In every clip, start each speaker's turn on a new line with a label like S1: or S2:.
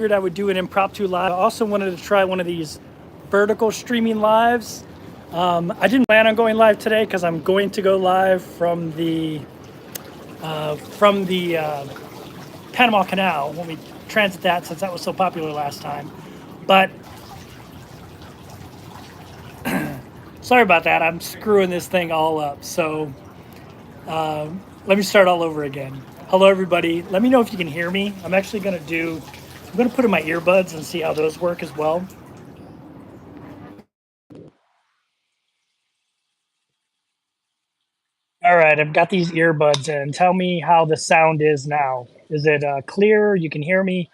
S1: I would do an impromptu live. I also wanted to try one of these vertical streaming lives. I didn't plan on going live today because I'm going to go live from the Panama Canal when we transit that, since that was so popular last time. But sorry about that. I'm screwing this thing all up. So let me start all over again. Hello, everybody. Let me know if you can hear me. I'm actually going to put in my earbuds and see how those work as well. All right, I've got these earbuds in. Tell me how the sound is now. Is it clear? You can hear me?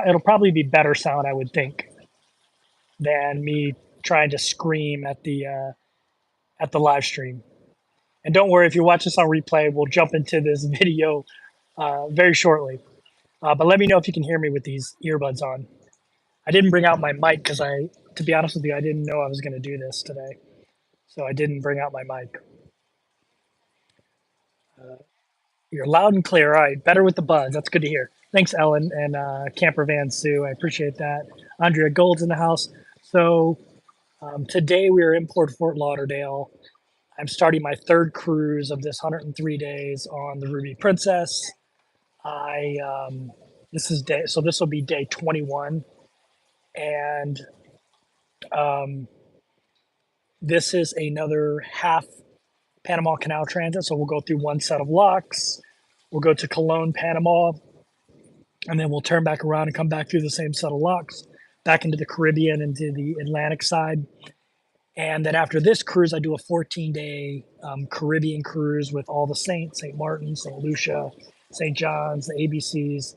S1: It'll probably be better sound, I would think, than me trying to scream at the live stream. And don't worry, if you watch this on replay, we'll jump into this video very shortly. But let me know if you can hear me with these earbuds on. I didn't bring out my mic because to be honest with you, I didn't know I was going to do this today. So I didn't bring out my mic. You're loud and clear. All right, better with the buds. That's good to hear. Thanks, Ellen and Camper Van Sue. I appreciate that. Andrea Gold's in the house. So today we are in Fort Lauderdale. I'm starting my third cruise of this 103 days on the Ruby Princess. This will be day 21, and this is another half Panama Canal transit. So we'll go through one set of locks. We'll go to Cologne, Panama, and then we'll turn back around and come back through the same set of locks back into the Caribbean, into the Atlantic side. And then after this cruise, I do a 14-day Caribbean cruise with all the saints, St. Martin, St. Lucia, St. John's, the ABCs.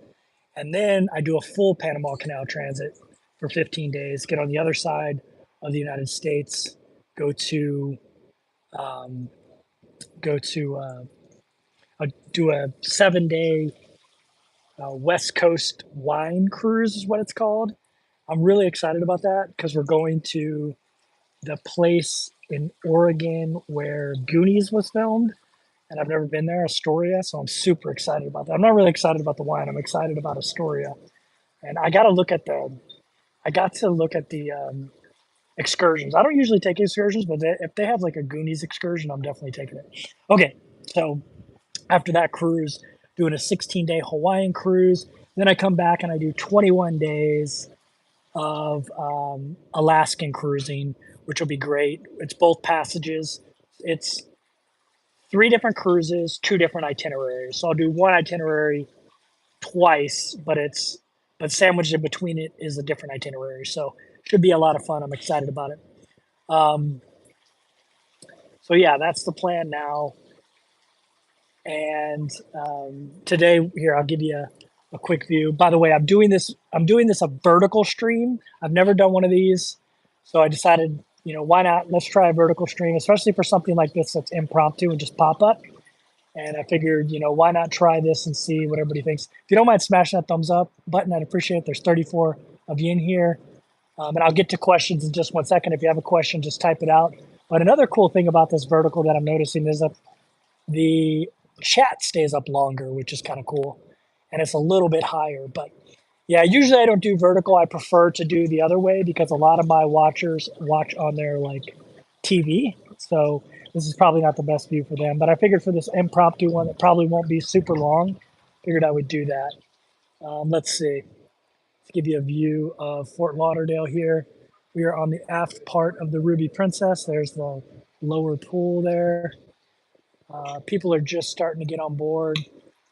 S1: And then I do a full Panama Canal transit for 15 days, get on the other side of the United States, do a 7-day West Coast wine cruise is what it's called. I'm really excited about that because we're going to the place in Oregon where Goonies was filmed, and I've never been there, Astoria, so I'm super excited about that. I'm not really excited about the wine. I'm excited about Astoria, and I got to look at the excursions. I don't usually take excursions, but if they have like a Goonies excursion, I'm definitely taking it. Okay, so after that cruise, doing a 16-day Hawaiian cruise. Then I come back and I do 21 days of Alaskan cruising, which will be great. It's both passages. It's 3 different cruises, 2 different itineraries. So I'll do one itinerary twice, but sandwiched in between it is a different itinerary. So it should be a lot of fun. I'm excited about it. So yeah, that's the plan now. And today, here, I'll give you a quick view. By the way, I'm doing this a vertical stream. I've never done one of these, so I decided, why not? Let's try a vertical stream, especially for something like this that's impromptu and just pop up. And I figured, why not try this and see what everybody thinks. If you don't mind smashing that thumbs up button, I'd appreciate it. There's 34 of you in here. And I'll get to questions in just 1 second. If you have a question, just type it out. But another cool thing about this vertical that I'm noticing is that the chat stays up longer, which is kind of cool, and it's a little bit higher. But yeah, usually I don't do vertical. I prefer to do the other way because a lot of my watchers watch on their TV, so this is probably not the best view for them. But I figured for this impromptu one that probably won't be super long, figured I would do that. Let's see. Let's give you a view of Fort Lauderdale here. We are on the aft part of the Ruby Princess. There's the lower pool there. People are just starting to get on board. If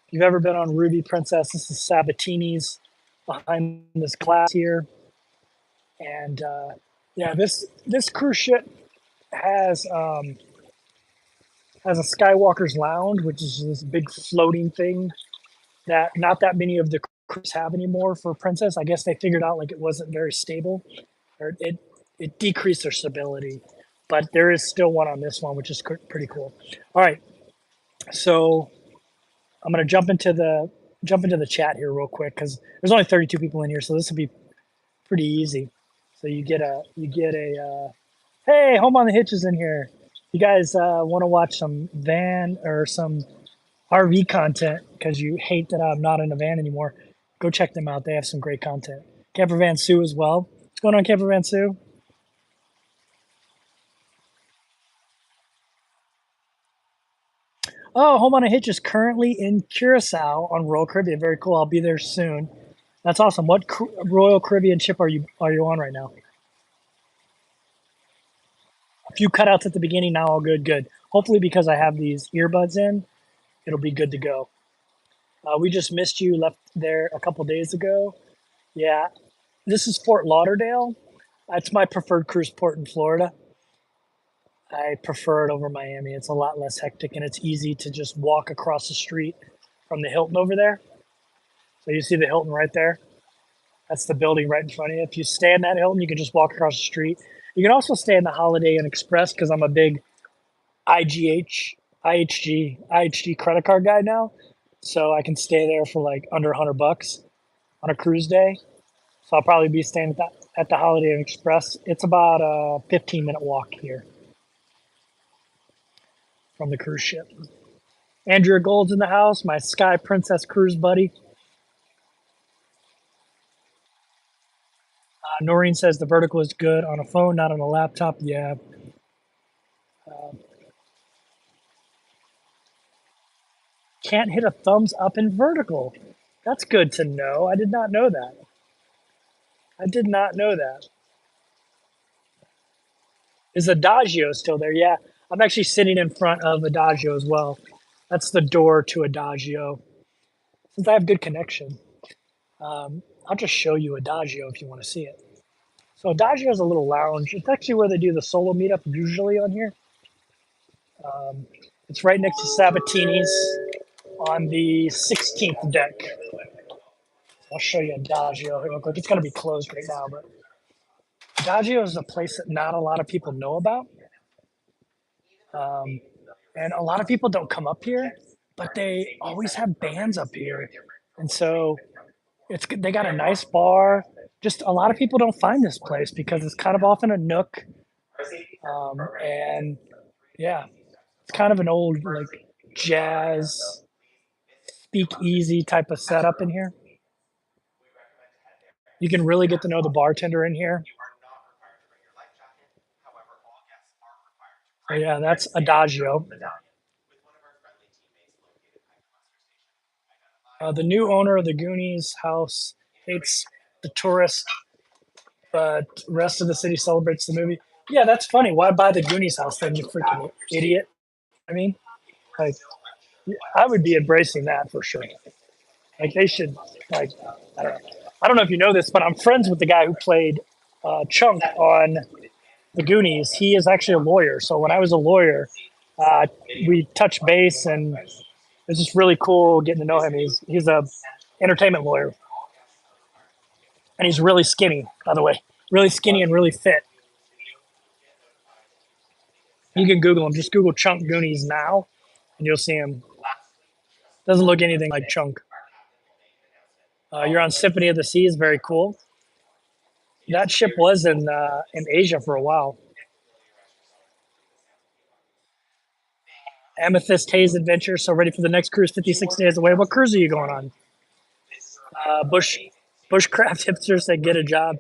S1: you've ever been on Ruby Princess, this is Sabatini's behind this glass here. And yeah, this cruise ship has a Skywalker's Lounge, which is this big floating thing that not that many of the cruises have anymore for Princess. I guess they figured out it wasn't very stable, or it decreased their stability. But there is still one on this one, which is pretty cool. All right, so I'm gonna jump into the chat here real quick because there's only 32 people in here, so this will be pretty easy. So you get a hey, Home on the Hitch is in here. You guys want to watch some van or some RV content because you hate that I'm not in a van anymore. Go check them out. They have some great content. Camper Van Sue as well. What's going on, Camper Van Sue? Oh, Home on a Hitch is currently in Curacao on Royal Caribbean. Very cool. I'll be there soon. That's awesome. What Royal Caribbean ship are you on right now? A few cutouts at the beginning. Now all good. Good. Hopefully, because I have these earbuds in, it'll be good to go. We just missed you. Left there a couple days ago. Yeah, this is Fort Lauderdale. That's my preferred cruise port in Florida. I prefer it over Miami. It's a lot less hectic and it's easy to just walk across the street from the Hilton over there. So you see the Hilton right there. That's the building right in front of you. If you stay in that Hilton, you can just walk across the street. You can also stay in the Holiday Inn Express because I'm a big IHG credit card guy now. So I can stay there for like under $100 on a cruise day. So I'll probably be staying at the Holiday Inn Express. It's about a 15-minute walk here from the cruise ship. Andrea Gold's in the house, my Sky Princess cruise buddy. Noreen says the vertical is good on a phone, not on a laptop. Yeah. Can't hit a thumbs up in vertical. That's good to know. I did not know that. I did not know that. Is Adagio still there? Yeah. I'm actually sitting in front of Adagio as well. That's the door to Adagio. Since I have good connection, I'll just show you Adagio if you want to see it. So Adagio is a little lounge. It's actually where they do the solo meetup usually on here. It's right next to Sabatini's on the 16th deck. I'll show you Adagio real quick. It's going to be closed right now, but Adagio is a place that not a lot of people know about. And a lot of people don't come up here, but they always have bands up here. And so they got a nice bar. Just a lot of people don't find this place because it's kind of off in a nook. And yeah, it's kind of an old like jazz speakeasy type of setup in here. You can really get to know the bartender in here. So yeah, that's Adagio. The new owner of the Goonies house hates the tourists, but rest of the city celebrates the movie. Yeah, that's funny. Why buy the Goonies house then, you freaking idiot? I mean, like, I would be embracing that for sure. Like, they should, like, I don't know. I don't know if you know this, but I'm friends with the guy who played Chunk on the Goonies. He is actually a lawyer. So when I was a lawyer, we touched base, and it was just really cool getting to know him. He's a entertainment lawyer, and he's really skinny, by the way, really skinny and really fit. You can Google him. Just Google Chunk Goonies now, and you'll see him. Doesn't look anything like Chunk. You're on Symphony of the Seas. Very cool. That ship was in Asia for a while. Amethyst Haze Adventure. So ready for the next cruise? 56 days away. What cruise are you going on? Bushcraft hipsters that get a job.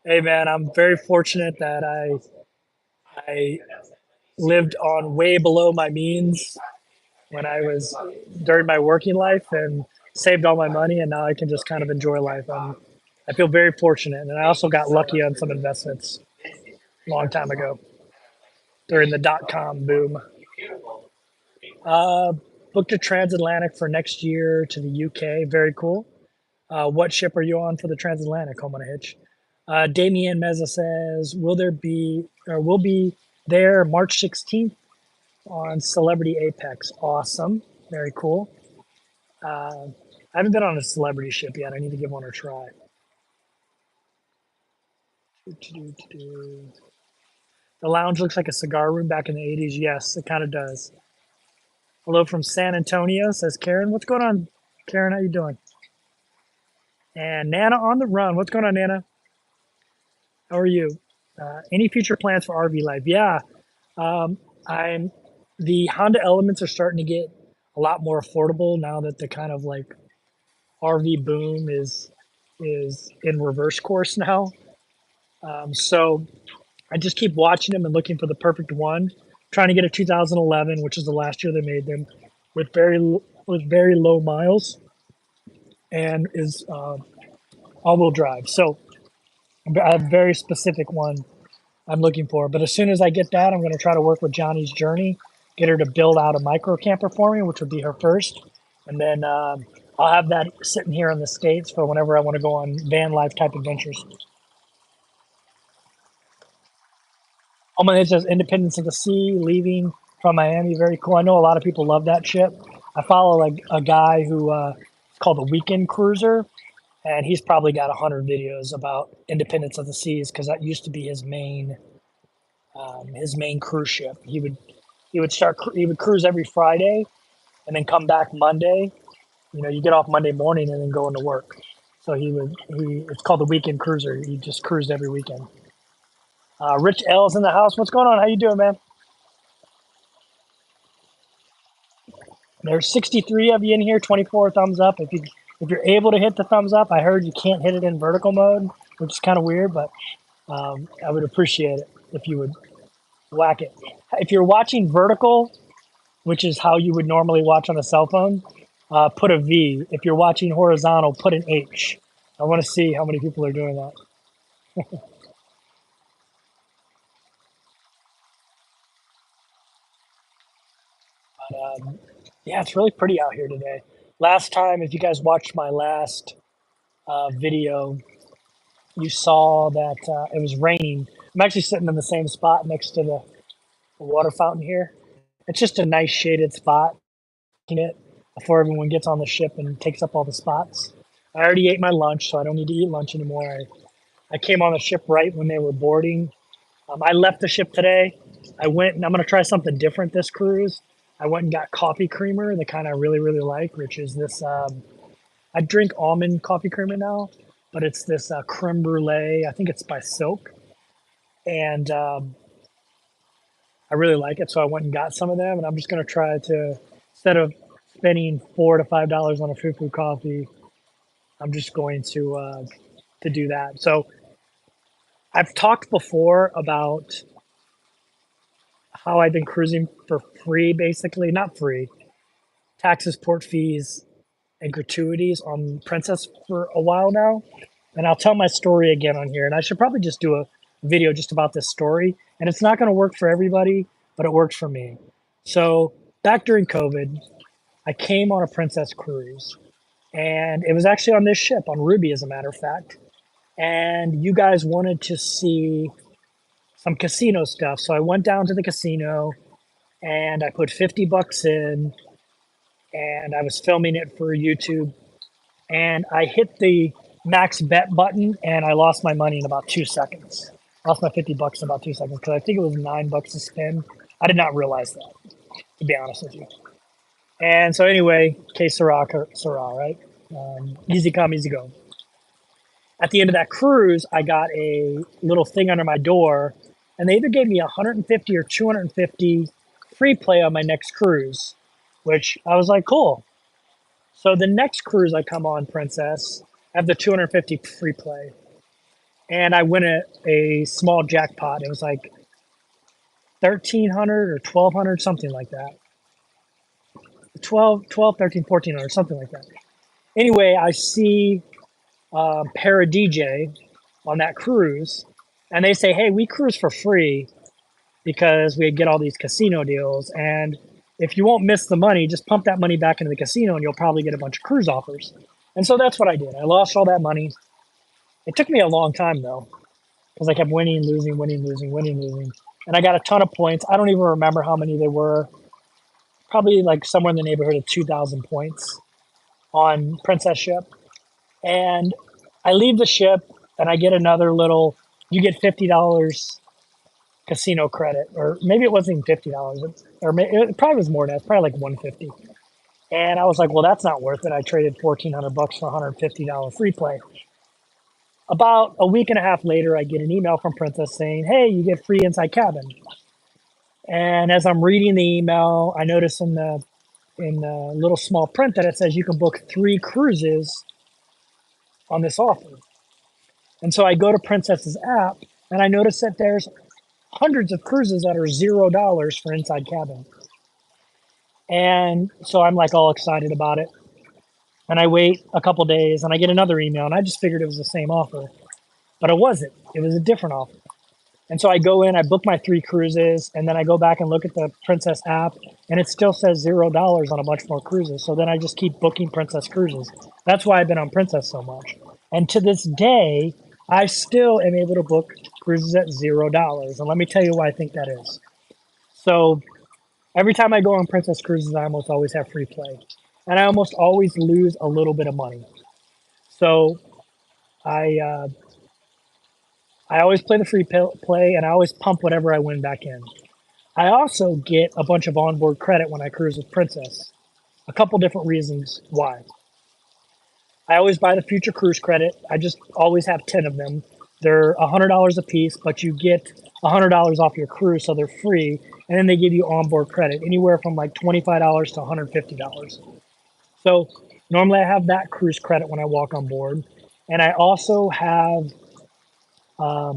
S1: Hey man, I'm very fortunate that I lived on way below my means when I was during my working life and saved all my money, and now I can just kind of enjoy life. I feel very fortunate, and I also got lucky on some investments a long time ago during the .com boom. Uh, Booked a transatlantic for next year to the UK. Very cool. What ship are you on for the transatlantic? Home on a Hitch. Damien Meza says, will be there March 16th on Celebrity Apex. Awesome. Very cool. I haven't been on a celebrity ship yet. I need to give one a try. The lounge looks like a cigar room back in the 80s. Yes, it kind of does. Hello from San Antonio, says Karen. What's going on, Karen? How you doing? And Nana on the run. What's going on, Nana? How are you? Any future plans for RV life? Yeah, I'm. The Honda Elements are starting to get a lot more affordable now that the kind of like RV boom is in reverse course now. So I just keep watching them and looking for the perfect one. Trying to get a 2011, which is the last year they made them, with very low miles and is all-wheel drive. So I have a very specific one I'm looking for. But as soon as I get that, I'm going to try to work with Johnny's Journey, get her to build out a micro camper for me, which would be her first, and then I'll have that sitting here in the States for whenever I want to go on van life type adventures. Oh my, it says Independence of the Sea, leaving from Miami. Very cool. I know a lot of people love that ship. I follow like a guy who it's called the Weekend Cruiser, and he's probably got 100 videos about Independence of the Seas because that used to be his main cruise ship. He would cruise every Friday and then come back Monday. You know, you get off Monday morning and then go into work. So he it's called the Weekend Cruiser. He just cruised every weekend. Rich L's in the house. What's going on? How you doing, man? There's 63 of you in here. 24 thumbs up. If you're able to hit the thumbs up, I heard you can't hit it in vertical mode, which is kind of weird, but I would appreciate it if you would whack it. If you're watching vertical, which is how you would normally watch on a cell phone, put a V. If you're watching horizontal, put an H. I want to see how many people are doing that. Yeah, it's really pretty out here today. Last time, if you guys watched my last video, you saw that it was raining. I'm actually sitting in the same spot next to the water fountain here. It's just a nice shaded spot. It before everyone gets on the ship and takes up all the spots. I already ate my lunch, so I don't need to eat lunch anymore. I came on the ship right when they were boarding. I left the ship today. I went and I'm going to try something different this cruise. I went and got coffee creamer, the kind I really, really like, which is this. I drink almond coffee creamer now, but it's this creme brulee. I think it's by Silk. And I really like it. So I went and got some of them, and I'm just going to try to, instead of spending $4 to $5 on a fufu coffee, I'm just going to do that. So I've talked before about how I've been cruising for free, basically not free, taxes, port fees, and gratuities on Princess for a while now. And I'll tell my story again on here. And I should probably just do a video just about this story. And it's not going to work for everybody, but it works for me. So back during COVID, I came on a Princess cruise. And it was actually on this ship, on Ruby, as a matter of fact. And you guys wanted to see some casino stuff. So I went down to the casino and I put 50 bucks in and I was filming it for YouTube. And I hit the max bet button and I lost my money in about 2 seconds. Lost my 50 bucks in about 2 seconds because I think it was $9 to spin. I did not realize that, to be honest with you. And so anyway, que sera, right? Easy come, easy go. At the end of that cruise, I got a little thing under my door, and they either gave me 150 or 250 free play on my next cruise, which I was like, cool. So the next cruise I come on, Princess, I have the 250 free play, and I win a small jackpot. It was like 1,300 or 1,200, something like that. 12, 13, 1,400, something like that. Anyway, I see Para DJ on that cruise, and they say, "Hey, we cruise for free because we get all these casino deals, and if you won't miss the money, just pump that money back into the casino, and you'll probably get a bunch of cruise offers." And so that's what I did. I lost all that money. It took me a long time though, because I kept winning, losing, winning, losing, winning, losing, and I got a ton of points. I don't even remember how many they were. Probably like somewhere in the neighborhood of 2,000 points on Princess Ship. And I leave the ship and I get another little, you get $50 casino credit, or maybe it wasn't even $50, or it probably was more than that. It's probably like 150. And I was like, well, that's not worth it. I traded 1,400 bucks for $150 free play. About a week and a half later, I get an email from Princess saying, hey, you get free inside cabin. And as I'm reading the email, I notice in the in a little small print that it says you can book 3 cruises on this offer. And so I go to Princess's app and I notice that there's hundreds of cruises that are $0 for inside cabin. And so I'm like all excited about it. And I wait a couple days and I get another email and I just figured it was the same offer, but it wasn't. It was a different offer. And so I go in, I book my 3 cruises, and then I go back and look at the Princess app, and it still says $0 on a bunch more cruises. So then I just keep booking Princess cruises. That's why I've been on Princess so much. And to this day, I still am able to book cruises at $0. And let me tell you why I think that is. So every time I go on Princess cruises, I almost always have free play. And I almost always lose a little bit of money. So I uh, I always play the free play, and I always pump whatever I win back in. I also get a bunch of onboard credit when I cruise with Princess. A couple different reasons why. I always buy the future cruise credit. I just always have 10 of them. They're $100 a piece, but you get $100 off your cruise, so they're free. And then they give you onboard credit, anywhere from like $25 to $150. So normally I have that cruise credit when I walk on board. And I also have I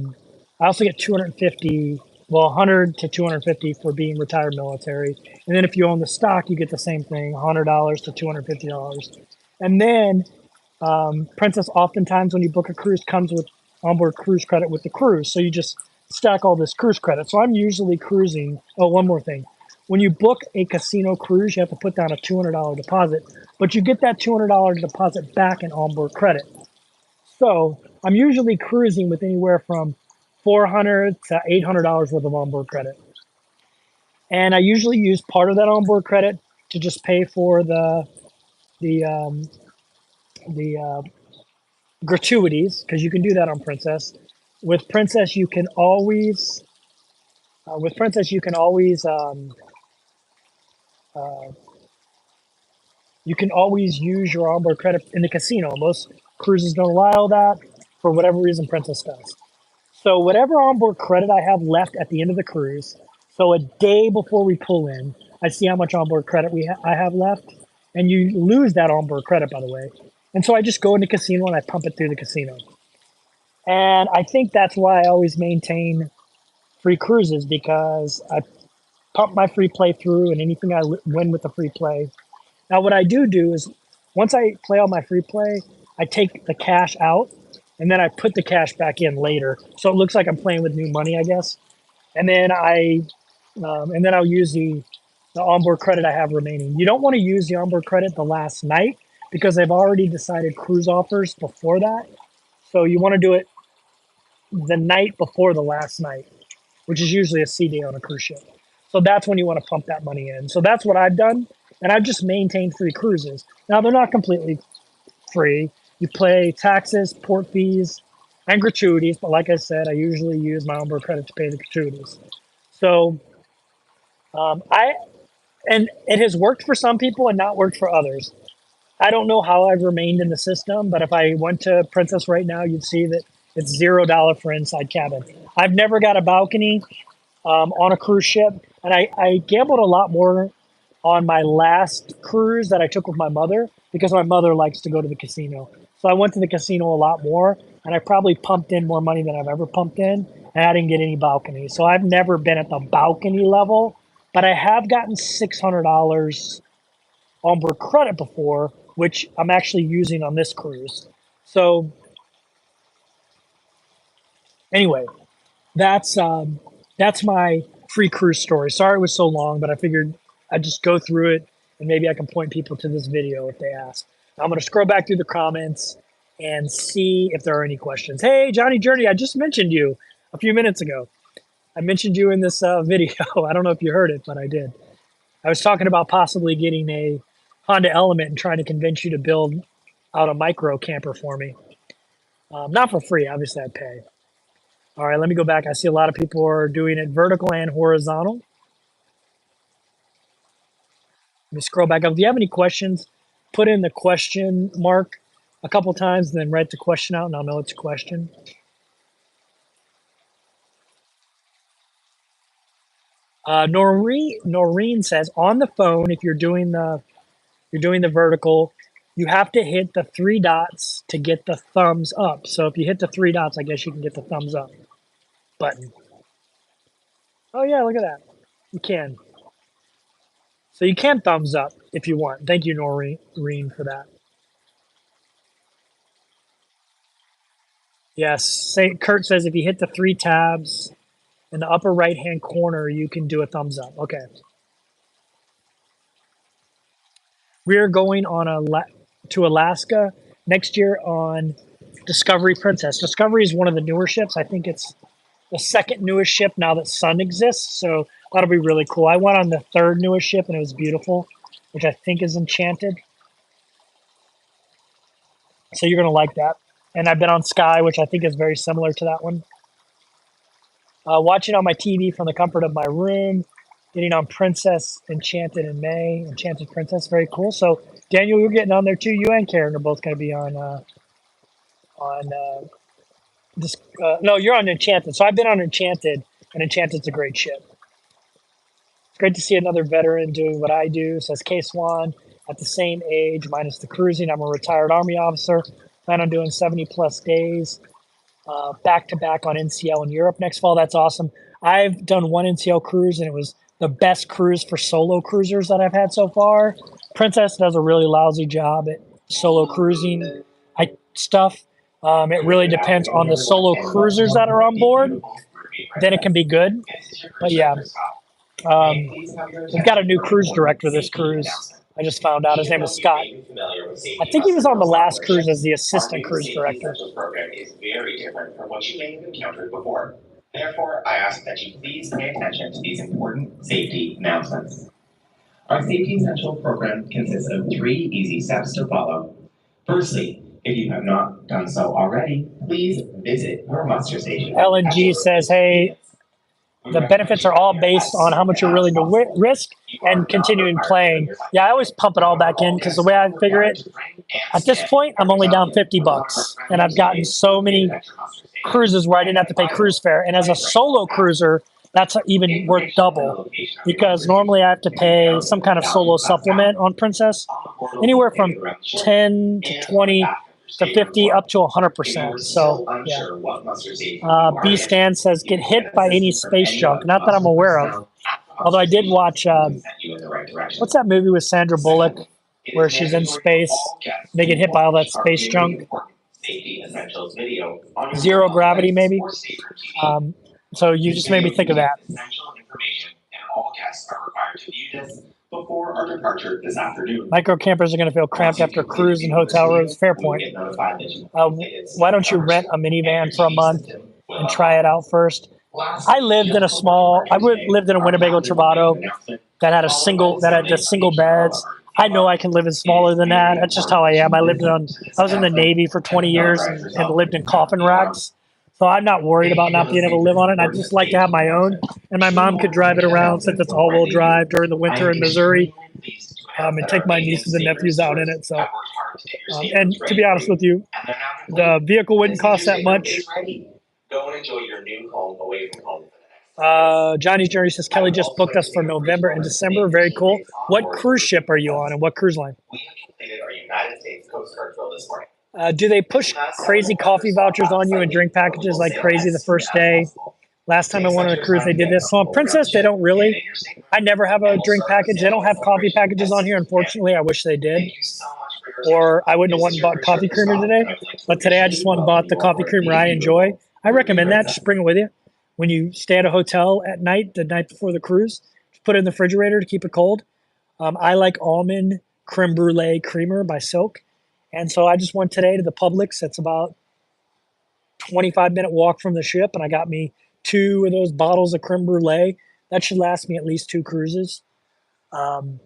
S1: also get 250, well, 100 to 250 for being retired military. And then if you own the stock, you get the same thing, $100 to $250. And then Princess, oftentimes when you book a cruise, comes with onboard cruise credit with the cruise. So you just stack all this cruise credit. So I'm usually cruising. Oh, one more thing. When you book a casino cruise, you have to put down a $200 deposit, but you get that $200 deposit back in onboard credit. So I'm usually cruising with anywhere from $400 to $800 worth of onboard credit. And I usually use part of that onboard credit to just pay for the the gratuities, because you can do that on Princess. With Princess, you can always with Princess uh, you can always use your onboard credit in the casino. Most cruises don't allow that for whatever reason. Princess does. So whatever onboard credit I have left at the end of the cruise, so a day before we pull in, I see how much onboard credit I have left, and you lose that onboard credit, by the way. And so I just go into casino and I pump it through the casino. And I think that's why I always maintain free cruises, because I pump my free play through, and anything I win with the free play. Now, what I do is once I play all my free play, I take the cash out and then I put the cash back in later. So it looks like I'm playing with new money, I guess. And then I'll use the onboard credit I have remaining. You don't want to use the onboard credit the last night, because they've already decided cruise offers before that. So you want to do it the night before the last night, which is usually a sea day on a cruise ship. So that's when you want to pump that money in. So that's what I've done. And I've just maintained free cruises. Now, they're not completely free. You pay taxes, port fees, and gratuities. But like I said, I usually use my onboard credit to pay the gratuities. So I and it has worked for some people and not worked for others. I don't know how I've remained in the system, but if I went to Princess right now, you'd see that it's $0 for inside cabin. I've never got a balcony on a cruise ship, and I gambled a lot more on my last cruise that I took with my mother, because my mother likes to go to the casino. So I went to the casino a lot more, and I probably pumped in more money than I've ever pumped in, and I didn't get any balcony. So I've never been at the balcony level, but I have gotten $600 onboard credit before, which I'm actually using on this cruise. So anyway, that's my free cruise story. Sorry it was so long, but I figured I'd just go through it, and maybe I can point people to this video if they ask. Now I'm going to scroll back through the comments and see if there are any questions. Hey, Johnny Journey, I just mentioned you a few minutes ago. I mentioned you in this video. I don't know if you heard it, but I did. I was talking about possibly getting a Honda Element and trying to convince you to build out a micro camper for me. Not for free, obviously I'd pay. All right, let me go back. I see a lot of people are doing it vertical and horizontal. Let me scroll back up. If you have any questions, put in the question mark a couple times, and then write the question out, and I'll know it's a question. Noreen says on the phone, if you're doing the vertical, you have to hit the three dots to get the thumbs up. So if you hit the three dots, I guess you can get the thumbs up button. Oh yeah, look at that. You can. So you can thumbs up if you want. Thank you, Noreen, for that. Yes. Kurt says if you hit the three tabs in the upper right hand corner, you can do a thumbs up. Okay. We are going on to Alaska next year on Discovery Princess. Discovery is one of the newer ships. I think it's the second newest ship now that Sun exists. So that'll be really cool. I went on the third newest ship and it was beautiful, which I think is Enchanted. So you're going to like that. And I've been on Sky, which I think is very similar to that one. Watching on my TV from the comfort of my room, getting on Princess Enchanted in May, Enchanted Princess, very cool. So Daniel, you're getting on there too. You and Karen are both going to be on this. No, you're on Enchanted. So I've been on Enchanted, and Enchanted's a great ship. It's great to see another veteran doing what I do. Says K Swan at the same age, minus the cruising. I'm a retired Army officer. Plan on doing 70 plus days. Back to back on NCL in Europe next fall. That's awesome. I've done one NCL cruise and it was the best cruise for solo cruisers that I've had so far. Princess does a really lousy job at solo cruising stuff. It really depends on the solo cruisers that are on board. Then it can be good. But yeah, we've got a new cruise director this cruise. I just found out his name is Scott. I think he was on the last cruise as the assistant cruise director.
S2: Program is very different from what you may have encountered before. Therefore, I ask that you please pay attention to these important safety announcements. Our Safety Essential program consists of 3 easy steps to follow. Firstly, if you have not done so already, please visit your muster station.
S1: LNG says, hey, the benefits are all based on how much you're willing to risk and continuing playing. Yeah, I always pump it all back in because the way I figure it, at this point, I'm only down $50, and I've gotten so many cruises where I didn't have to pay cruise fare. And as a solo cruiser, that's even worth double because normally I have to pay some kind of solo supplement on Princess, anywhere from 10 to 20 to 50 up to 100%. So yeah. B Stan says get hit by any space junk. Not that I'm aware of. Although I did watch what's that movie with Sandra Bullock where she's in space? They get hit by all that space junk. Zero Gravity, maybe. So you just made me think of that.
S2: All guests are required to view this before our departure this afternoon.
S1: Micro campers are going to feel cramped after cruise and hotel rooms. Fair point. Why don't you rent a minivan for a month and try it out first? I lived in a Winnebago Travato that had the single beds. I know I can live in smaller than that. That's just how I am. I was in the Navy for 20 years and lived in coffin racks. So I'm not worried about not being able to live on it. I just like to have my own. And my mom could drive it around since it's all-wheel drive during the winter in Missouri, and take my nieces and nephews out in it. So, and to be honest with you, the vehicle wouldn't cost that much.
S2: Go and enjoy your new home away from home.
S1: Johnny's Journey says, Kelly just booked us for November and December. Very cool. What cruise ship are you on and what cruise line?
S2: We have completed our United States Coast Guard drill this morning.
S1: Do they push crazy coffee vouchers on you and drink packages like crazy the first day? Last time I went on a cruise, they did this. So on Princess, they don't really. I never have a drink package. They don't have coffee packages on here, unfortunately. I wish they did. Or I wouldn't have went and bought coffee creamer today. But today I just went and bought the coffee creamer I enjoy. I recommend that. Just bring it with you. When you stay at a hotel at night, the night before the cruise, just put it in the refrigerator to keep it cold. I like almond creme brulee creamer by Silk. And so I just went today to the Publix. It's about 25-minute walk from the ship, and I got me 2 of those bottles of creme brulee. That should last me at least 2 cruises, and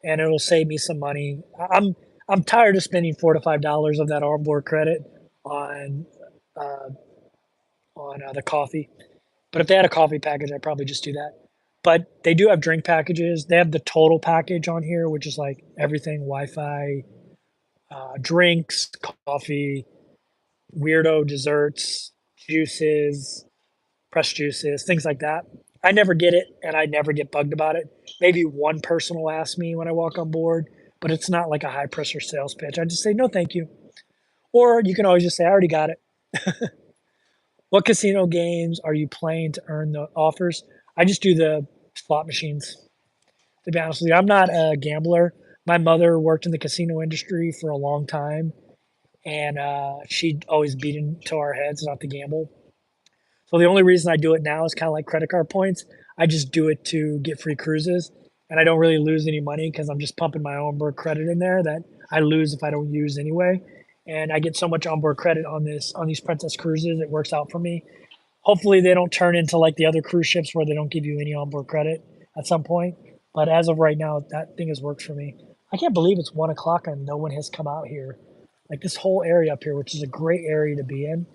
S1: it'll save me some money. I'm tired of spending $4 to $5 of that onboard credit on the coffee. But if they had a coffee package, I'd probably just do that. But they do have drink packages. They have the total package on here, which is like everything: Wi-Fi, drinks, coffee, weirdo desserts, juices, pressed juices, things like that. I never get it, and I never get bugged about it. Maybe one person will ask me when I walk on board, but it's not like a high pressure sales pitch. I just say no, thank you. Or you can always just say I already got it. What casino games are you playing to earn the offers? I just do the slot machines. To be honest with you, I'm not a gambler. My mother worked in the casino industry for a long time, and she always beat into our heads not to gamble. So the only reason I do it now is kind of like credit card points. I just do it to get free cruises, and I don't really lose any money because I'm just pumping my onboard credit in there that I lose if I don't use anyway. And I get so much onboard credit on these Princess cruises, it works out for me. Hopefully, they don't turn into like the other cruise ships where they don't give you any onboard credit at some point. But as of right now, that thing has worked for me. I can't believe it's 1 o'clock and no one has come out here. Like this whole area up here, which is a great area to be in.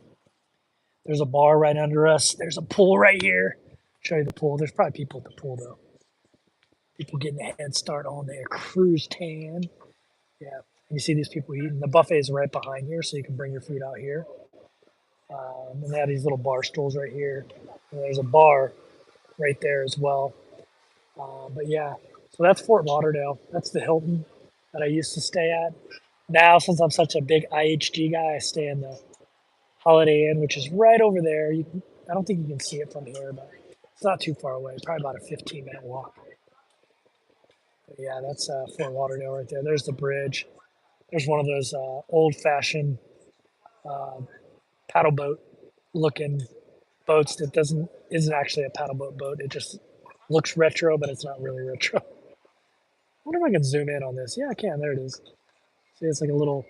S1: There's a bar right under us. There's a pool right here. Show you the pool. There's probably people at the pool though. People getting a head start on their cruise tan. Yeah. And you see these people eating. The buffet is right behind here, so you can bring your food out here. And they have these little bar stools right here. And there's a bar right there as well. But yeah, so that's Fort Lauderdale. That's the Hilton that I used to stay at. Now, since I'm such a big IHG guy, I stay in the Holiday Inn, which is right over there. I don't think you can see it from here, but it's not too far away. Probably about a 15-minute walk. But yeah, that's Fort Lauderdale right there. There's the bridge. There's one of those old-fashioned uh, paddle boat looking boats that isn't actually a paddle boat. It just looks retro, but it's not really retro. I wonder if I can zoom in on this. Yeah, I can. There it is. See, it's like a little.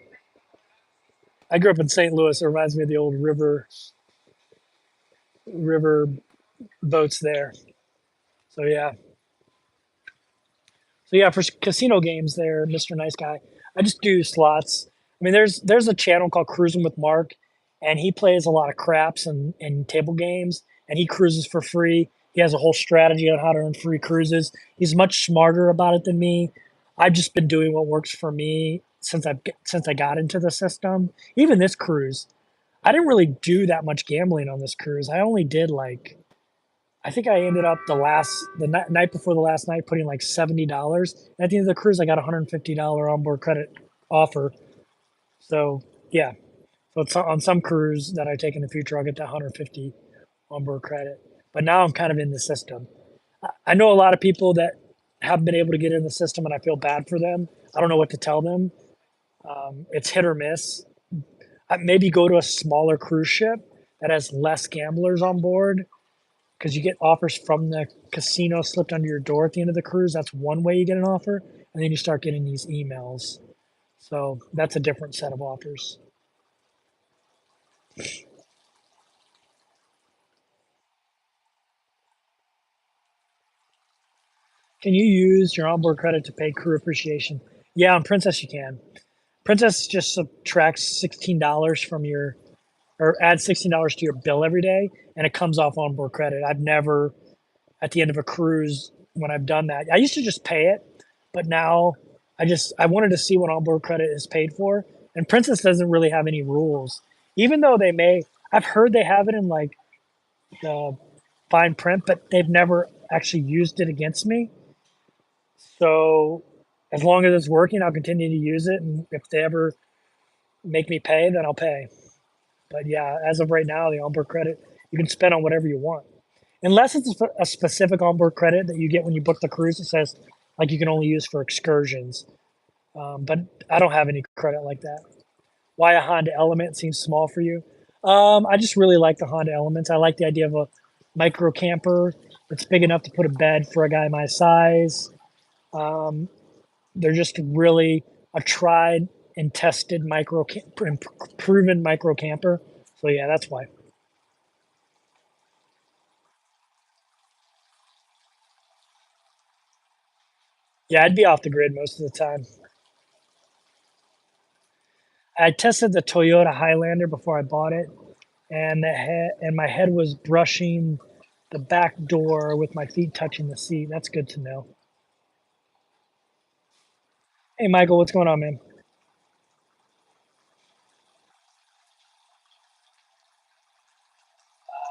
S1: I grew up in St. Louis. It reminds me of the old river boats there. So yeah, for casino games, there, Mr. Nice Guy. I just do slots. I mean, there's a channel called Cruising with Mark, and he plays a lot of craps and table games, and he cruises for free. He has a whole strategy on how to earn free cruises. He's much smarter about it than me. I've just been doing what works for me since I got into the system. Even this cruise, I didn't really do that much gambling on this cruise. I only did like I think I ended up night before the last night putting like $70. At the end of the cruise, I got a $150 onboard credit offer. So yeah, so it's on some cruise that I take in the future, I'll get that 150 onboard credit. But now I'm kind of in the system. I know a lot of people that haven't been able to get in the system, and I feel bad for them. I don't know what to tell them. It's hit or miss. Maybe go to a smaller cruise ship that has less gamblers on board because you get offers from the casino slipped under your door at the end of the cruise. That's one way you get an offer, and then you start getting these emails. So that's a different set of offers. Can you use your onboard credit to pay crew appreciation? Yeah, on Princess you can. Princess just subtracts $16 from your or adds $16 to your bill every day, and it comes off onboard credit. I've never at the end of a cruise when I've done that. I used to just pay it, but now I wanted to see what onboard credit is paid for. And Princess doesn't really have any rules, even though they may. I've heard they have it in like the fine print, but they've never actually used it against me. So as long as it's working, I'll continue to use it. And if they ever make me pay, then I'll pay. But yeah, as of right now, the onboard credit you can spend on whatever you want, unless it's a specific onboard credit that you get when you book the cruise. It says like you can only use for excursions. But I don't have any credit like that. Why a Honda Element seems small for you? I just really like the Honda Elements. I like the idea of a micro camper that's big enough to put a bed for a guy my size. Um, they're just really a tried and tested proven micro camper. So yeah, that's why. Yeah, I'd be off the grid most of the time. I tested the Toyota Highlander before I bought it, and my head was brushing the back door with my feet touching the seat. That's good to know. Hey, Michael, what's going on, man?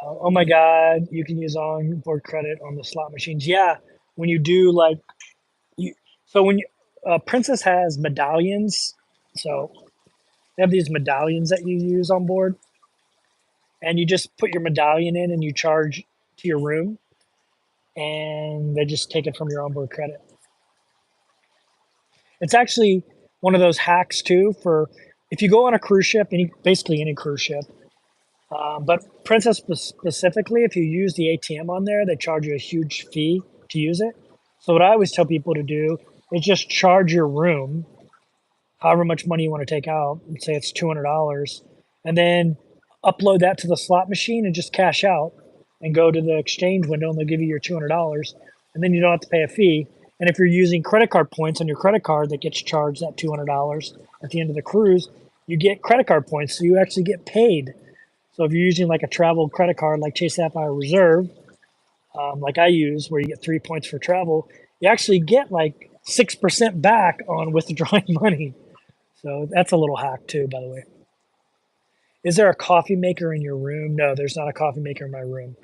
S1: Oh my God, you can use onboard credit on the slot machines. Yeah, when you do like you, so when you, Princess has medallions, so they have these medallions that you use on board, and you just put your medallion in and you charge to your room, and they just take it from your onboard credit. It's actually one of those hacks too for if you go on a cruise ship, basically any cruise ship, but Princess specifically, if you use the ATM on there, they charge you a huge fee to use it. So what I always tell people to do is just charge your room, however much money you want to take out. Let's say it's $200, and then upload that to the slot machine and just cash out and go to the exchange window, and they'll give you your $200, and then you don't have to pay a fee. And if you're using credit card points on your credit card that gets charged that $200 at the end of the cruise, you get credit card points, so you actually get paid. So if you're using like a travel credit card like Chase Sapphire Reserve, like I use, where you get 3 points for travel, you actually get like 6% back on withdrawing money. So that's a little hack too, by the way. Is there a coffee maker in your room? No, there's not a coffee maker in my room.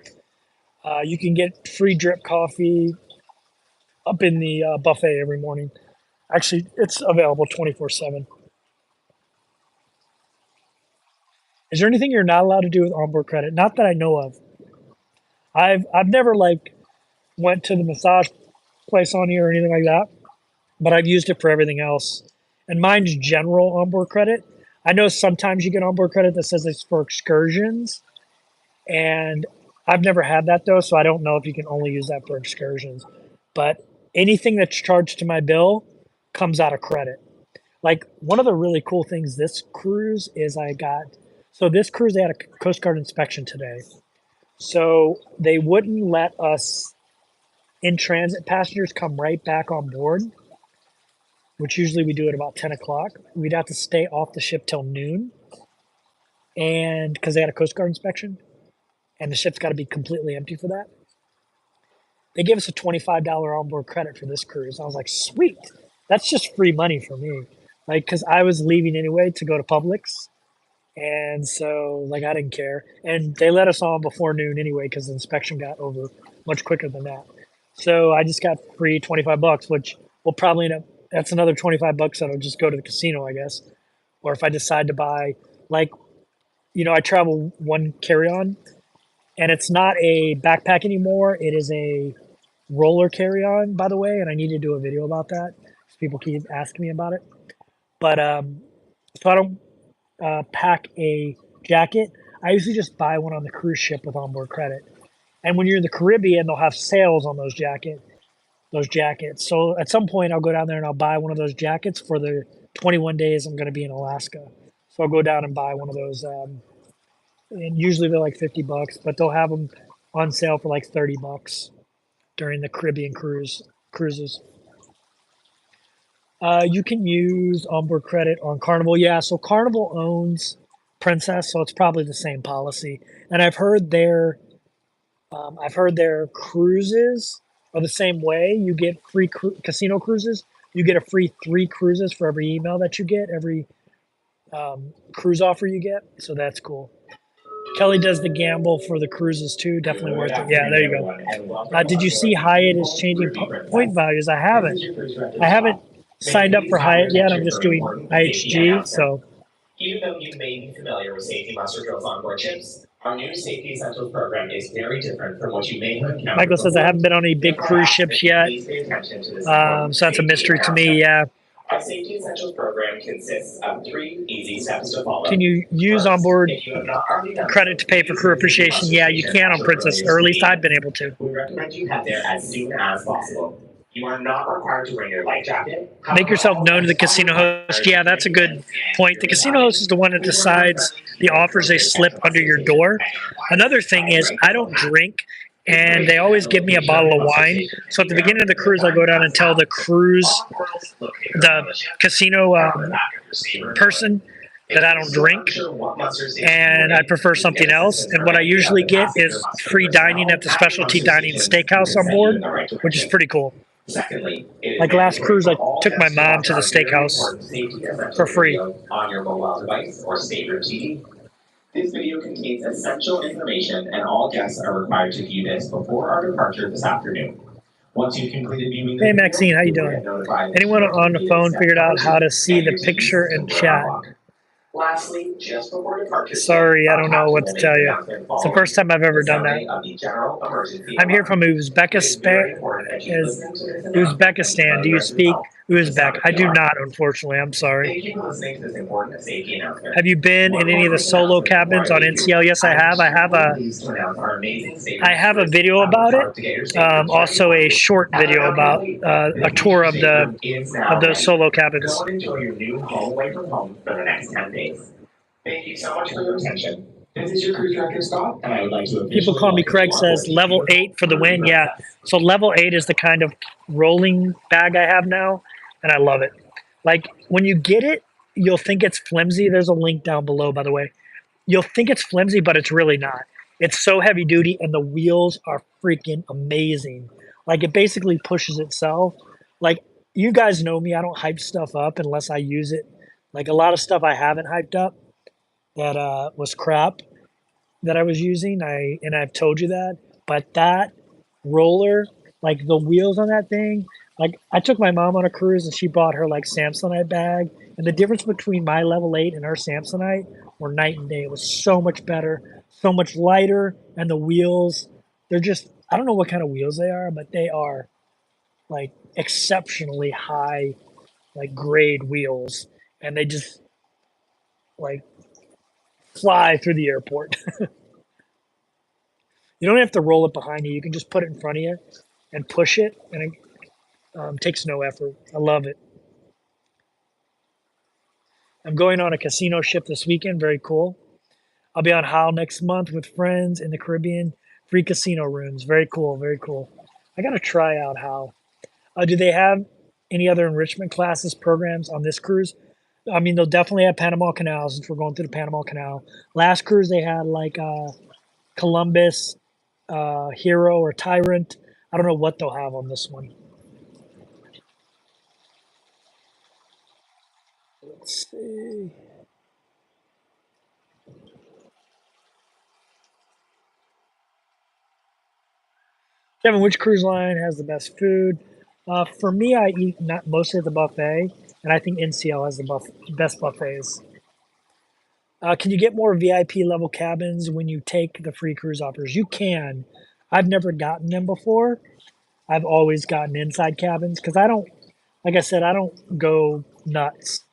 S1: You can get free drip coffee up in the buffet every morning. Actually, it's available 24/7. Is there anything you're not allowed to do with onboard credit? Not that I know of. I've never like went to the massage place on here or anything like that, but I've used it for everything else. And mine's general onboard credit. I know sometimes you get onboard credit that says it's for excursions, and I've never had that though, so I don't know if you can only use that for excursions. But anything that's charged to my bill comes out of credit. Like one of the really cool things this cruise is so this cruise they had a Coast Guard inspection today. So they wouldn't let us in transit passengers come right back on board, which usually we do at about 10 o'clock. We'd have to stay off the ship till noon, and because they had a Coast Guard inspection, and the ship's got to be completely empty for that. They gave us a $25 onboard credit for this cruise. I was like, sweet, that's just free money for me. Like, because I was leaving anyway to go to Publix, and so like I didn't care, and they let us on before noon anyway because the inspection got over much quicker than that. So I just got free $25, which will probably end up. That's another $25 that'll just go to the casino, I guess. Or if I decide to buy, like, I travel one carry-on, and it's not a backpack anymore. It is a roller carry-on, by the way, and I need to do a video about that because people keep asking me about it. But so I don't pack a jacket. I usually just buy one on the cruise ship with onboard credit. And when you're in the Caribbean, they'll have sales on those jackets. So at some point, I'll go down there and I'll buy one of those jackets for the 21 days I'm going to be in Alaska. So I'll go down and buy one of those. And usually they're like $50, but they'll have them on sale for like $30 during the Caribbean cruises. You can use onboard credit on Carnival. Yeah, so Carnival owns Princess, so it's probably the same policy. And I've heard their cruises are the same way. You get free casino cruises. You get a free 3 cruises for every email that you get, every cruise offer you get. So that's cool. Kelly does the gamble for the cruises too. Definitely worth it. Yeah, there you go. Did you see Hyatt is changing point values? I haven't. I haven't signed up for Hyatt yet. I'm just doing IHG. So.
S2: Even though you may be familiar with safety muster drills on board ships, our new Safety Essentials program is very different from what you may have encountered.
S1: Michael says I haven't been on any big cruise ships yet. So that's a mystery to me. Yeah.
S2: Our Safety Essentials program consists of 3 easy steps to follow.
S1: Can you use onboard credit to pay for crew appreciation? Yeah, you can on Princess, or at least I've been able to.
S2: We recommend you head there as soon as possible. You are not required to bring your life jacket.
S1: Make yourself known to the casino host. Yeah, that's a good point. The casino host is the one that decides the offers they slip under your door. Another thing is I don't drink, and they always give me a bottle of wine. So at the beginning of the cruise, I go down and tell the casino person that I don't drink, and I prefer something else. And what I usually get is free dining at the specialty dining steakhouse on board, which is pretty cool. Like last cruise, I took my mom to the steakhouse for free.
S2: On your mobile device or state your TV. This video contains essential information, and all guests are required to view this before our departure this afternoon. Once you've completed viewing
S1: Hey Maxine, how you doing? Anyone on the phone figured out how to see the picture and chat?
S2: Lastly, just before departure,
S1: sorry, I don't know what to tell you. It's the first time I've ever done that. I'm here from Uzbekistan. Do you speak Uzbek? I do not, unfortunately. I'm sorry.
S2: Thank you for listening to this important safety announcement.
S1: Have you been in any of the solo cabins on NCL? Yes, I have. I have a video about it. Also, a short video about a tour of those solo cabins.
S2: Go and enjoy your new home away from home for the next 10 days. Thank you so much for your attention. This is your cruise director, Scott, and I would like to
S1: People call me Craig. Says level 8 for the win. Yeah, so level 8 is the kind of rolling bag I have now, and I love it. Like when you get it, you'll think it's flimsy. There's a link down below, by the way. You'll think it's flimsy, but it's really not. It's so heavy duty, and the wheels are freaking amazing. Like it basically pushes itself. Like you guys know me, I don't hype stuff up unless I use it. Like a lot of stuff I haven't hyped up that was crap that I was using. I've told you that. But that roller, like the wheels on that thing, like I took my mom on a cruise and she bought her like Samsonite bag, and the difference between my level 8 and her Samsonite were night and day. It was so much better, so much lighter, and the wheels, they're just, I don't know what kind of wheels they are, but they are like exceptionally high, like grade wheels, and they just like fly through the airport. You don't have to roll it behind you. You can just put it in front of you and push it, and it takes no effort. I love it. I'm going on a casino ship this weekend. Very cool. I'll be on Howell next month with friends in the Caribbean. Free casino rooms. Very cool. Very cool. I got to try out Howell. Do they have any other enrichment classes programs on this cruise? I mean, they'll definitely have Panama Canal since we're going through the Panama Canal. Last cruise they had like Columbus, Hero, or Tyrant. I don't know what they'll have on this one. Let's see. Kevin, which cruise line has the best food? For me, I eat not mostly at the buffet, and I think NCL has the best buffets. Can you get more VIP level cabins when you take the free cruise offers? You can. I've never gotten them before. I've always gotten inside cabins because I don't, like I said, I don't go nuts.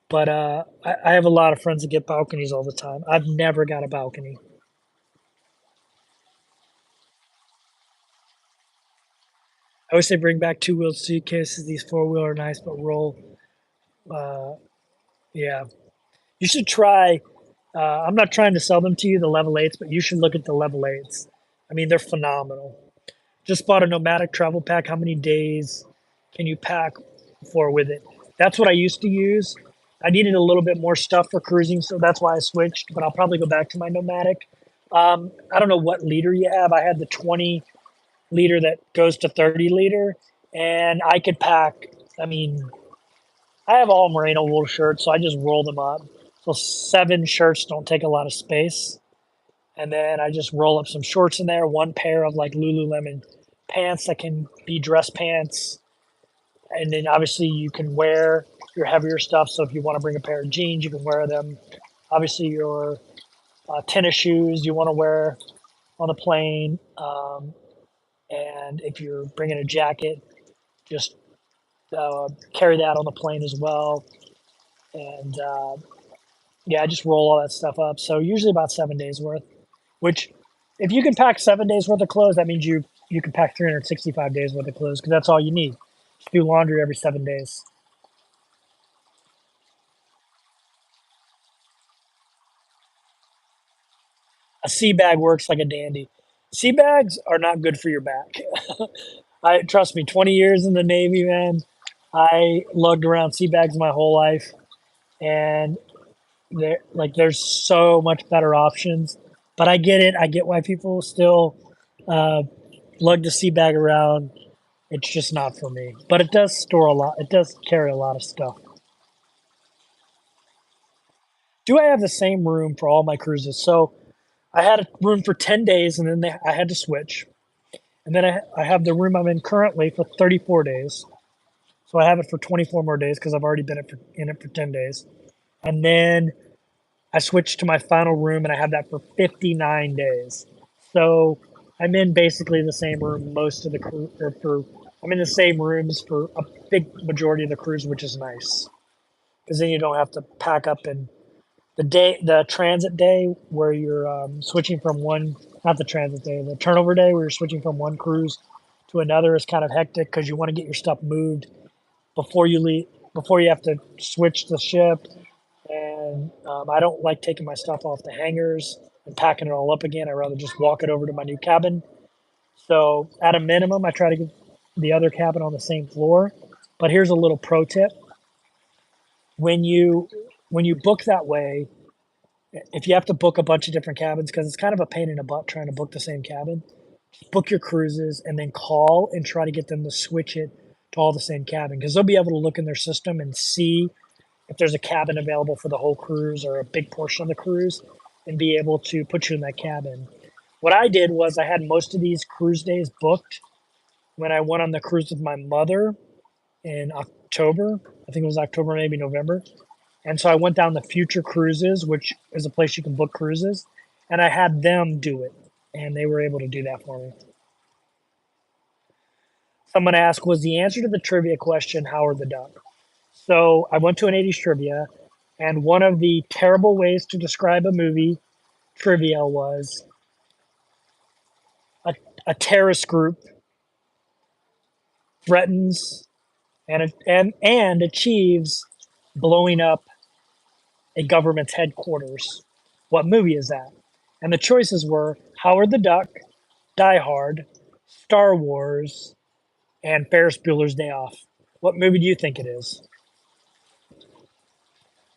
S1: But I have a lot of friends that get balconies all the time. I've never got a balcony. I always say bring back two-wheeled suitcases. These four-wheel are nice, but roll. Uh, yeah, you should try. I'm not trying to sell them to you, the level 8s, but you should look at the level 8s. I mean, they're phenomenal. Just bought a nomadic travel pack. How many days can you pack for with it? That's what I used to use. I needed a little bit more stuff for cruising, so that's why I switched, but I'll probably go back to my nomadic. I don't know what liter you have. I had the 20 liter that goes to 30 liter, and I could pack, I mean, I have all merino wool shirts, so I just roll them up. So 7 shirts don't take a lot of space. And then I just roll up some shorts in there, one pair of like Lululemon pants that can be dress pants. And then obviously you can wear your heavier stuff. So if you want to bring a pair of jeans, you can wear them. Obviously your tennis shoes you want to wear on the plane. And if you're bringing a jacket, just carry that on the plane as well. And yeah, I just roll all that stuff up. So usually about 7 days worth, which if you can pack 7 days worth of clothes, that means you can pack 365 days worth of clothes because that's all you need. Just do laundry every 7 days. A sea bag works like a dandy. Sea bags are not good for your back. I trust me, 20 years in the Navy, man. I lugged around sea bags my whole life, and there's so much better options. But I get it. I get why people still uh, lug the sea bag around. It's just not for me. But it does store a lot. It does carry a lot of stuff. do I have the same room for all my cruises? So I had a room for 10 days and then I had to switch. And then I have the room I'm in currently for 34 days. So I have it for 24 more days because I've already been in it for 10 days. And then I switched to my final room and I have that for 59 days. So I'm in basically the same room most of the cruise, I'm in the same rooms for a big majority of the cruise, which is nice because then you don't have to pack up. And the transit day where you're switching from one, not the transit day, the turnover day where you're switching from one cruise to another is kind of hectic because you want to get your stuff moved before you leave, before you have to switch the ship. And I don't like taking my stuff off the hangars and packing it all up again. I rather just walk it over to my new cabin. So at a minimum, I try to get the other cabin on the same floor. But here's a little pro tip: when you book that way, if you have to book a bunch of different cabins, because it's kind of a pain in the butt trying to book the same cabin, book your cruises and then call and try to get them to switch it to all the same cabin because they'll be able to look in their system and see if there's a cabin available for the whole cruise or a big portion of the cruise and be able to put you in that cabin. What I did was I had most of these cruise days booked when I went on the cruise with my mother in October. I think it was October, maybe November. And so I went down the Future Cruises, which is a place you can book cruises, and I had them do it, and they were able to do that for me. Someone asked, was the answer to the trivia question Howard the Duck? So I went to an 80s trivia, and one of the terrible ways to describe a movie trivia was a terrorist group threatens and achieves blowing up a government's headquarters. What movie is that? And the choices were Howard the Duck, Die Hard, Star Wars, and Ferris Bueller's Day Off. What movie do you think it is?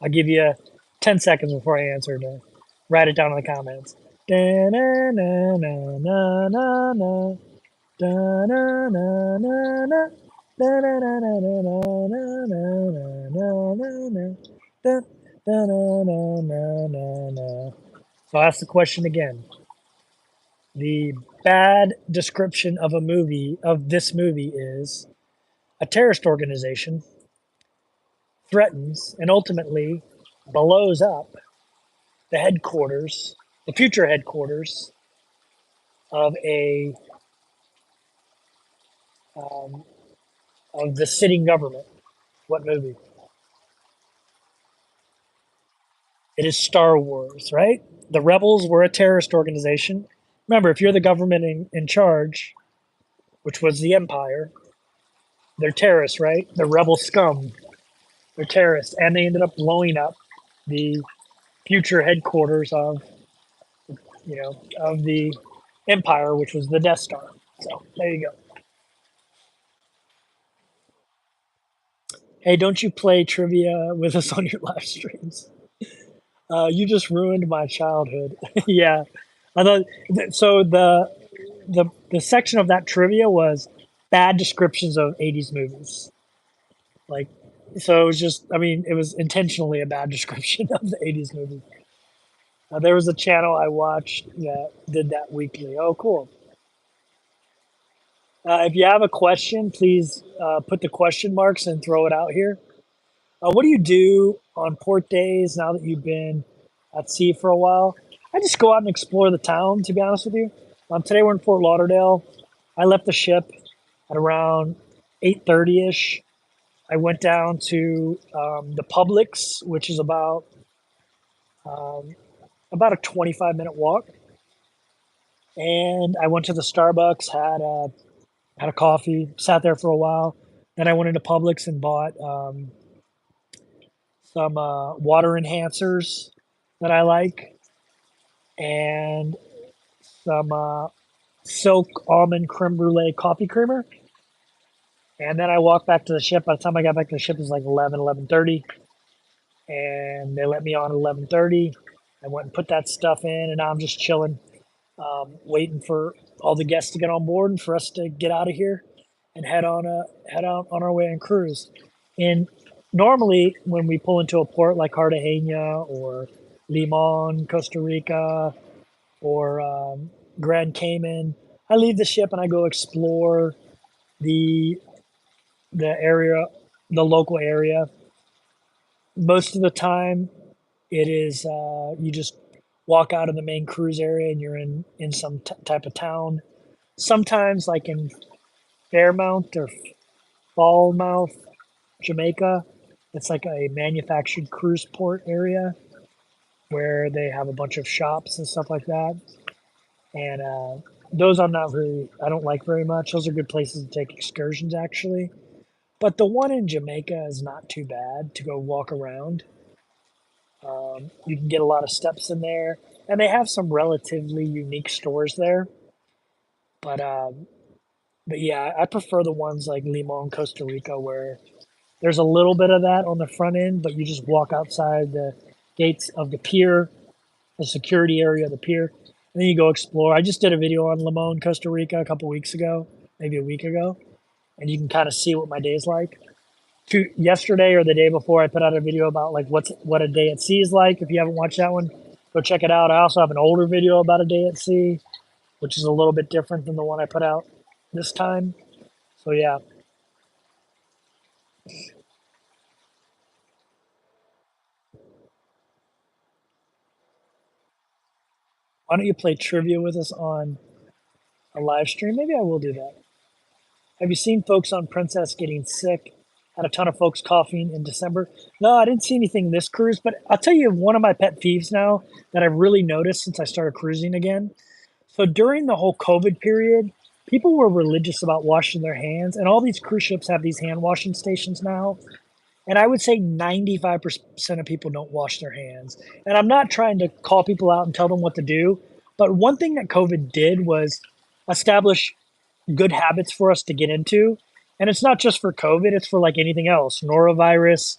S1: I'll give you 10 seconds before I answer to write it down in the comments. So I'll ask the question again. The bad description of this movie is a terrorist organization threatens and ultimately blows up the future headquarters of um, of the sitting government. What movie? It is Star Wars, right? The rebels were a terrorist organization. Remember, if you're the government in charge, which was the Empire, they're terrorists, right? The rebel scum. They're terrorists, and they ended up blowing up the future headquarters of the Empire, which was the Death Star. So there you go. Hey, don't you play trivia with us on your live streams? You just ruined my childhood. Yeah, I thought so. The section of that trivia was bad descriptions of '80s movies. Like, so it was just. I mean, it was intentionally a bad description of the '80s movie. There was a channel I watched that did that weekly. Oh, cool. If you have a question, please put the question marks and throw it out here. What do you do on port days now that you've been at sea for a while? I just go out and explore the town, to be honest with you. Today we're in Fort Lauderdale. I left the ship at around 8:30ish. I went down to the Publix, which is um, about a 25-minute walk, and I went to the Starbucks, had a coffee, sat there for a while. Then I went into Publix and bought some water enhancers that I like, and some Silk Almond Creme Brulee coffee creamer. And then I walked back to the ship. By the time I got back to the ship, it was like 11:30. And they let me on at 11:30. I went and put that stuff in, and now I'm just chilling, waiting for all the guests to get on board and for us to get out of here and head out on our way and cruise. And normally, when we pull into a port like Cartagena or Limon, Costa Rica, or Grand Cayman. I leave the ship and I go explore the the area, the local area. Most of the time, it is you just walk out of the main cruise area and you're in some type of town. Sometimes, like in Fairmount or Falmouth, Jamaica, it's like a manufactured cruise port area where they have a bunch of shops and stuff like that. And those I don't like very much. Those are good places to take excursions actually. But the one in Jamaica is not too bad to go walk around. You can get a lot of steps in there, and they have some relatively unique stores there. But but yeah, I prefer the ones like Limon, Costa Rica, where there's a little bit of that on the front end, but you just walk outside the gates of the pier, the security area of the pier, and then you go explore. I just did a video on Limon, Costa Rica a couple weeks ago, maybe a week ago, and you can kind of see what my day's like. Yesterday or the day before, I put out a video about like what a day at sea is like. If you haven't watched that one, go check it out. I also have an older video about a day at sea, which is a little bit different than the one I put out this time. So yeah, why don't you play trivia with us on a live stream? Maybe I will do that. Have you seen folks on Princess getting sick? Had a ton of folks coughing in December. No, I didn't see anything this cruise, but I'll tell you one of my pet peeves now that I've really noticed since I started cruising again. So during the whole COVID period, people were religious about washing their hands, and all these cruise ships have these hand washing stations now. And I would say 95% of people don't wash their hands. And I'm not trying to call people out and tell them what to do, but one thing that COVID did was establish good habits for us to get into. And it's not just for COVID, it's for like anything else, norovirus,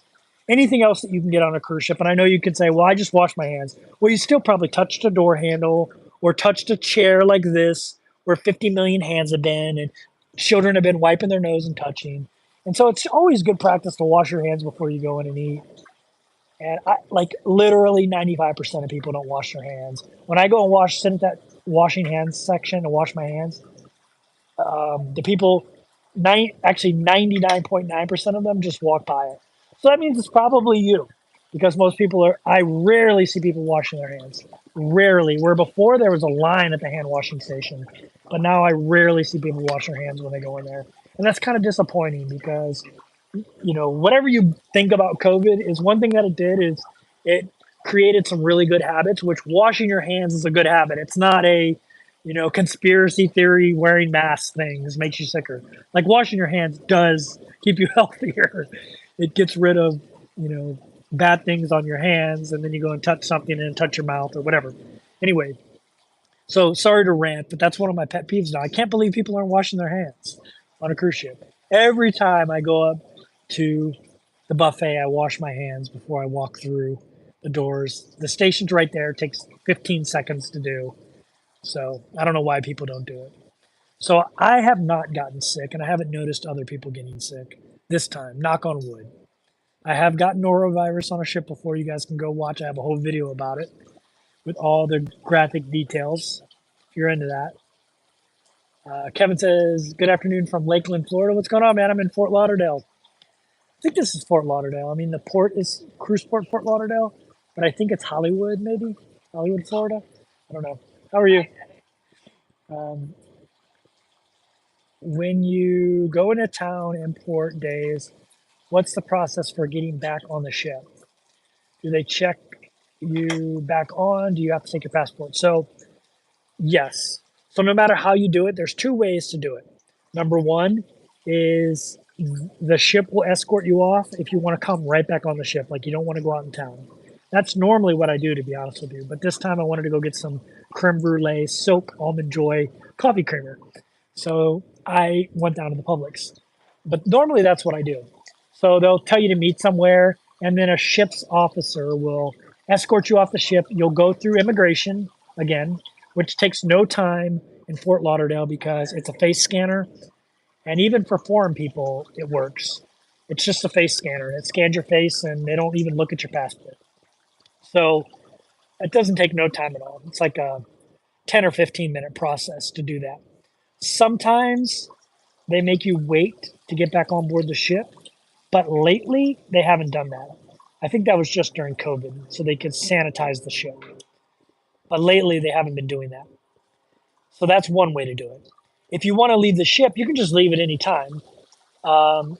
S1: anything else that you can get on a cruise ship. And I know you can say, well, I just wash my hands. Well, you still probably touched a door handle or touched a chair like this where 50 million hands have been and children have been wiping their nose and touching. And so it's always good practice to wash your hands before you go in and eat. And I like literally 95% of people don't wash their hands. When I go and sit at that washing hands section and wash my hands, the people, actually 99.9% of them just walk by it. So that means it's probably you because most people I rarely see people washing their hands. Rarely. Where before there was a line at the hand washing station, but now I rarely see people wash their hands when they go in there. And that's kind of disappointing because, whatever you think about COVID is one thing that it did is it created some really good habits, which washing your hands is a good habit. It's not a conspiracy theory wearing masks things makes you sicker. Like washing your hands does keep you healthier. It gets rid of, bad things on your hands and then you go and touch something and touch your mouth or whatever. Anyway, so sorry to rant, but that's one of my pet peeves now. I can't believe people aren't washing their hands on a cruise ship. Every time I go up to the buffet, I wash my hands before I walk through the doors. The station's right there. It takes 15 seconds to do. So I don't know why people don't do it. So I have not gotten sick, and I haven't noticed other people getting sick this time. Knock on wood. I have gotten norovirus on a ship before. You guys can go watch. I have a whole video about it with all the graphic details. If you're into that. Kevin says, "Good afternoon from Lakeland, Florida. What's going on, man? I'm in Fort Lauderdale. I think this is Fort Lauderdale. I mean, the port is cruise port Fort Lauderdale, but I think it's Hollywood, maybe Hollywood, Florida. I don't know. How are you? Um, when you go into town in port days, what's the process for getting back on the ship? Do they check you back on? Do you have to take your passport? So, yes. So, no matter how you do it, there's two ways to do it. Number one is the ship will escort you off if you want to come right back on the ship, like you don't want to go out in town. That's normally what I do, to be honest with you. But this time I wanted to go get some creme brulee, silk, almond joy coffee creamer. So I went down to the Publix. But normally that's what I do. So they'll tell you to meet somewhere, and then a ship's officer will escort you off the ship. You'll go through immigration again, which takes no time in Fort Lauderdale because it's a face scanner. And even for foreign people, it works. It's just a face scanner. It scans your face, and they don't even look at your passport. So It doesn't take no time at all. It's like a 10 or 15-minute process to do that. Sometimes they make you wait to get back on board the ship, but lately they haven't done that. I think that was just during COVID, so they could sanitize the ship. But lately they haven't been doing that. So that's one way to do it. If you want to leave the ship, you can just leave at any time. Um,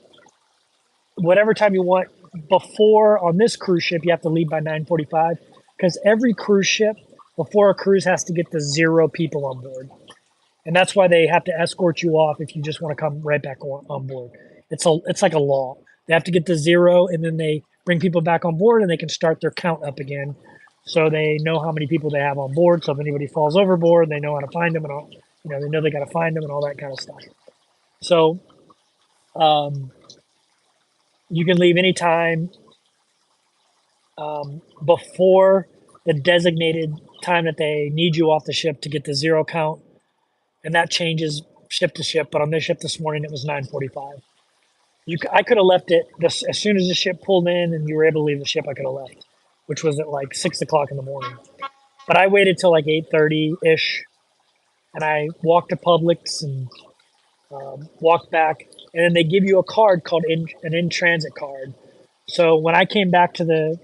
S1: whatever time you want. Before on this cruise ship, you have to leave by 9:45 because every cruise ship before a cruise has to get to 0 people on board, and that's why they have to escort you off if you just want to come right back on board. It's like a law. They have to get to 0, and then they bring people back on board, and they can start their count up again, so they know how many people they have on board. So if anybody falls overboard, they know how to find them, and all, they know they got to find them and all that kind of stuff. So you can leave anytime before the designated time that they need you off the ship to get the 0 count, and that changes ship to ship. But on this ship this morning, it was 9:45. I could have left it as soon as the ship pulled in and you were able to leave the ship. I could have left, which was at like 6 o'clock in the morning. But I waited till like 8:30 ish, and I walked to Publix and walked back, and then they give you a card called an in transit card. So when I came back to the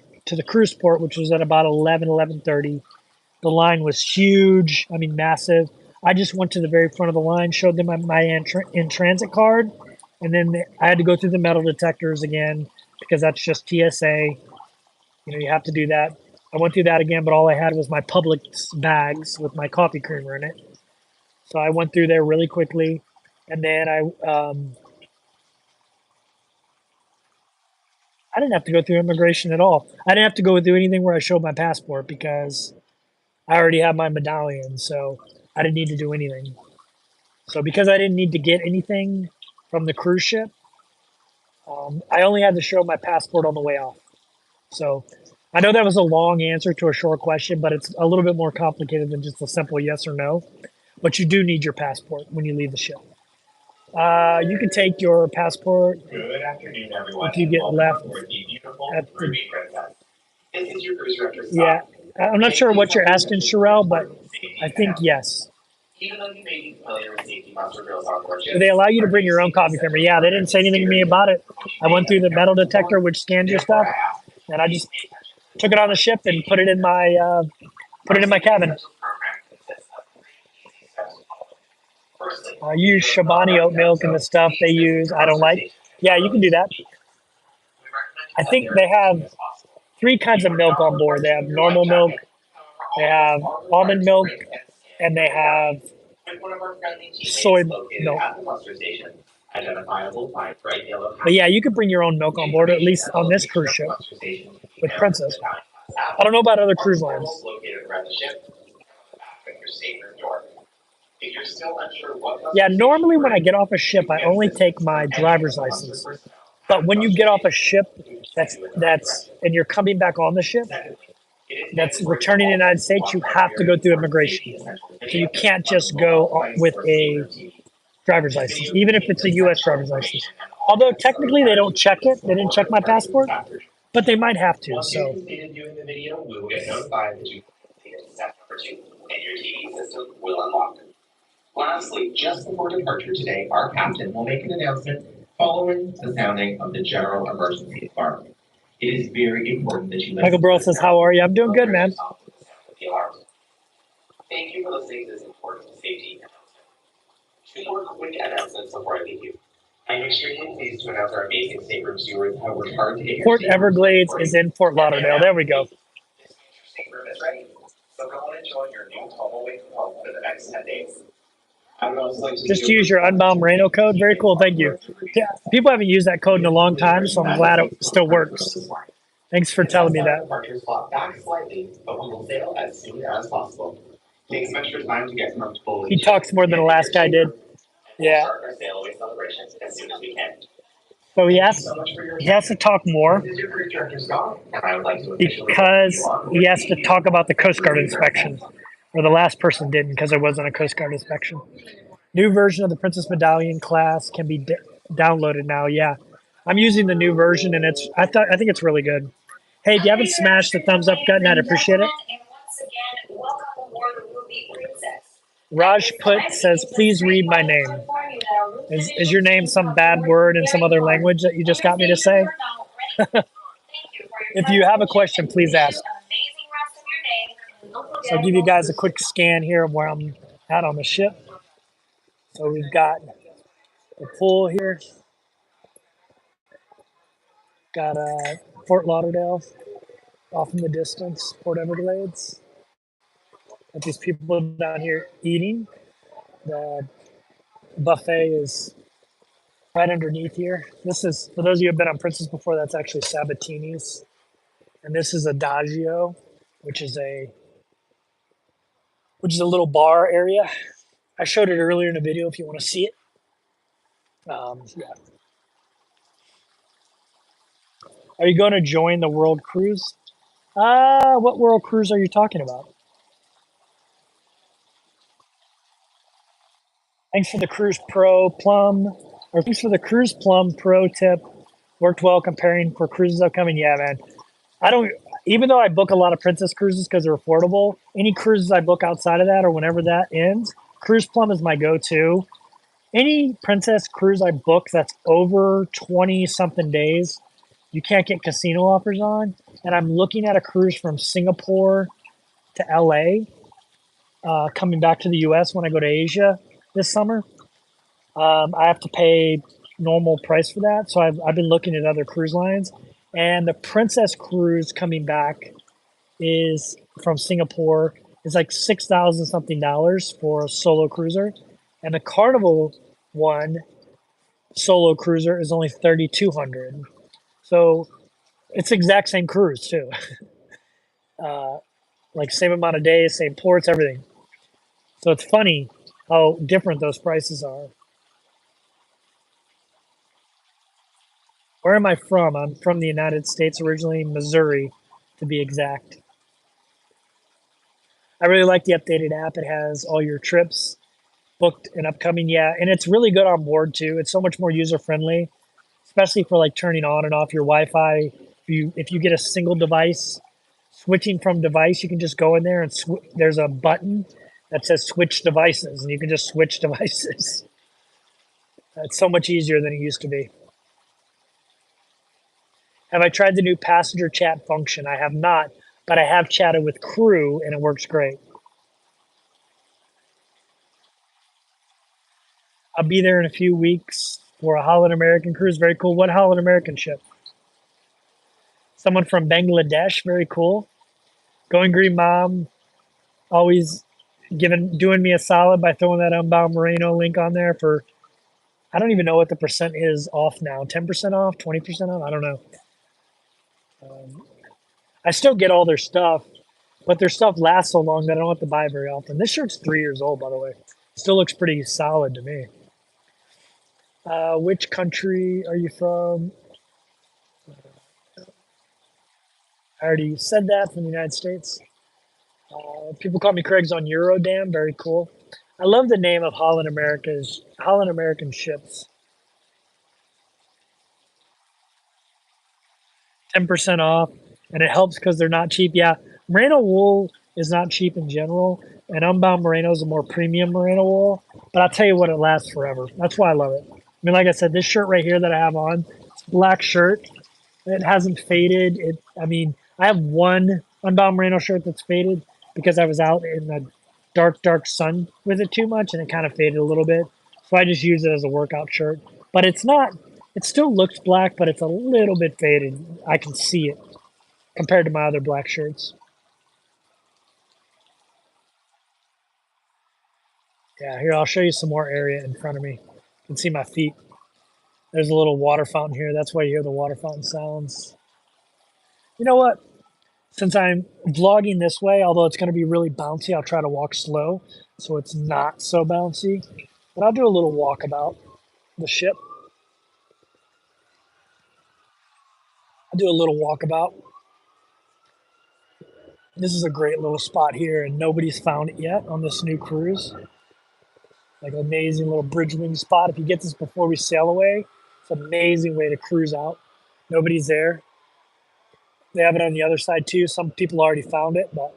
S1: cruise port, which was at about 11:30, the line was huge. I mean, massive. I just went to the very front of the line, showed them my in transit card, and then I had to go through the metal detectors again because that's just TSA. You have to do that. I went through that again, but all I had was my Publix bags with my coffee creamer in it. So I went through there really quickly, and then I didn't have to go through immigration at all. I didn't have to go through anything where I showed my passport because I already have my medallion, so I didn't need to do anything. So because I didn't need to get anything from the cruise ship, I only had to show my passport on the way off. So I know that was a long answer to a short question, but it's a little bit more complicated than just a simple yes or no. But you do need your passport when you leave the ship. You can take your passport
S2: Good afternoon, everyone.
S1: if you get left at the.
S2: This is your cruise director.
S1: Yeah, I'm not sure what you're asking, Sherelle, but I think yes.
S2: Even though you may be familiar with safety monster drills on board
S1: Do they allow you to bring your own coffee creamer? Yeah, they didn't say anything to me about it. I went through the metal detector, which scans your stuff, and I just took it on the ship and put it in my cabin. I use Shabani oat milk and the stuff they use. I don't like. Yeah, you can do that. I think they have 3 kinds of milk on board. They have normal milk, they have almond milk, and they have soy milk. But yeah, you can bring your own milk on board, at least on this cruise ship with Princess. I don't know about other cruise lines. Yeah, normally when I get off a ship, I only take my driver's license. But when you get off a ship that's and you're coming back on the ship that's returning to the United States, you have to go through immigration. So you can't just go with a driver's license, even if it's a U.S. driver's license. Although technically they don't check it. They didn't check my passport, but they might have to. So.
S2: And your TV system will unlock. Lastly, just before departure today, our captain will make an announcement following the sounding of the general emergency alarm. It is very important that you listen.
S1: Michael Burrow says, "How are you?" I'm doing good, man.
S2: Thank you for listening to this important safety announcement. 2 more quick announcements before I leave you. I'm extremely pleased to announce our amazing stateroom stewards have worked hard to get
S1: Port Everglades is in Fort Lauderdale. There we go.
S2: This future stateroom is ready. So go and enjoy your new home away from home for the next 10 days. I would also like to
S1: Just use your Unbound Moreno code. Very cool. Thank you. Yeah, people haven't used that code in a long time, so I'm glad it still works. Thanks for telling me that.
S2: Departures slot back slightly, but we will sail as soon as possible. Take some extra time to get comfortable.
S1: He talks more than the last guy did. Yeah.
S2: Start our sail away celebrations as soon as we can.
S1: So he has to talk more
S2: This is your cruise director, Scott, and I would like to
S1: because he has to talk about the Coast Guard inspection. Or the last person didn't because there wasn't a Coast Guard inspection. New version of the Princess Medallion class can be downloaded now. Yeah, I'm using the new version, and I think it's really good. Hey, if you haven't smashed the thumbs up button, I'd appreciate it. Raj Put says, please read my name. Is your name some bad word in some other language that you just got me to say? If you have a question, please ask. So I'll give you guys a quick scan here of where I'm at on the ship. So we've got the pool here. Got Fort Lauderdale off in the distance, Port Everglades. Got these people down here eating. The buffet is right underneath here. This is, for those of you who have been on Princess before, that's actually Sabatini's. And this is Adagio, which is a little bar area. I showed it earlier in a video if you want to see it. Yeah. Are you going to join the World Cruise? What World Cruise are you talking about? Thanks for the Cruise Pro Plum, or thanks for the Cruise Plum Pro tip. Worked well comparing for cruises upcoming. Yeah, man. I don't, even though I book a lot of Princess cruises because they're affordable, any cruises I book outside of that or whenever that ends, Cruise Plum is my go-to. Any Princess cruise I book that's over 20 something days, you can't get casino offers on. And I'm looking at a cruise from Singapore to LA, coming back to the US when I go to Asia this summer. I have to pay normal price for that. So I've been looking at other cruise lines. And the Princess cruise coming back is from Singapore is like $6,000 something for a solo cruiser. And the Carnival one solo cruiser is only $3,200. So it's the exact same cruise too. Like same amount of days, same ports, everything. So it's funny how different those prices are. Where am I from? I'm from the United States originally, Missouri to be exact. I really like the updated app. It has all your trips booked and upcoming. Yeah, and it's really good on board too. It's so much more user friendly, especially for like turning on and off your Wi-Fi. If you get a single device, switching from device, you can just go in there and there's a button that says switch devices, and you can just switch devices. It's so much easier than it used to be. Have I tried the new passenger chat function? I have not, but I have chatted with crew and it works great. I'll be there in a few weeks for a Holland American cruise. Very cool. What Holland American ship? Someone from Bangladesh. Very cool. Going Green Mom, always doing me a solid by throwing that Unbound Moreno link on there for, I don't even know what the percent is off now. 10% off, 20% off? I don't know. I still get all their stuff, but their stuff lasts so long that I don't have to buy very often. This shirt's 3 years old, by the way. Still looks pretty solid to me. Which country are you from? I already said that, from the United States. People call me Craig's on Eurodam. Very cool. I love the name of Holland American ships. 10% off, and it helps because they're not cheap. Yeah, merino wool is not cheap in general, and Unbound Merino is a more premium merino wool. But I'll tell you what, it lasts forever. That's why I love it. I mean, like I said, this shirt right here that I have on, it's a black shirt. It hasn't faded. I have one Unbound Merino shirt that's faded because I was out in the dark sun with it too much, and it kind of faded a little bit. So I just use it as a workout shirt. But it's not. It still looks black, but it's a little bit faded. I can see it compared to my other black shirts. Yeah, here, I'll show you some more area in front of me. You can see my feet. There's a little water fountain here. That's why you hear the water fountain sounds. You know what? Since I'm vlogging this way, although it's going to be really bouncy, I'll try to walk slow so it's not so bouncy. But I'll do a little walkabout the ship. I'll do a little walkabout. This is a great little spot here, and nobody's found it yet on this new cruise. Like an amazing little bridge wing spot. If you get this before we sail away, it's an amazing way to cruise out. Nobody's there. They have it on the other side too. Some people already found it, but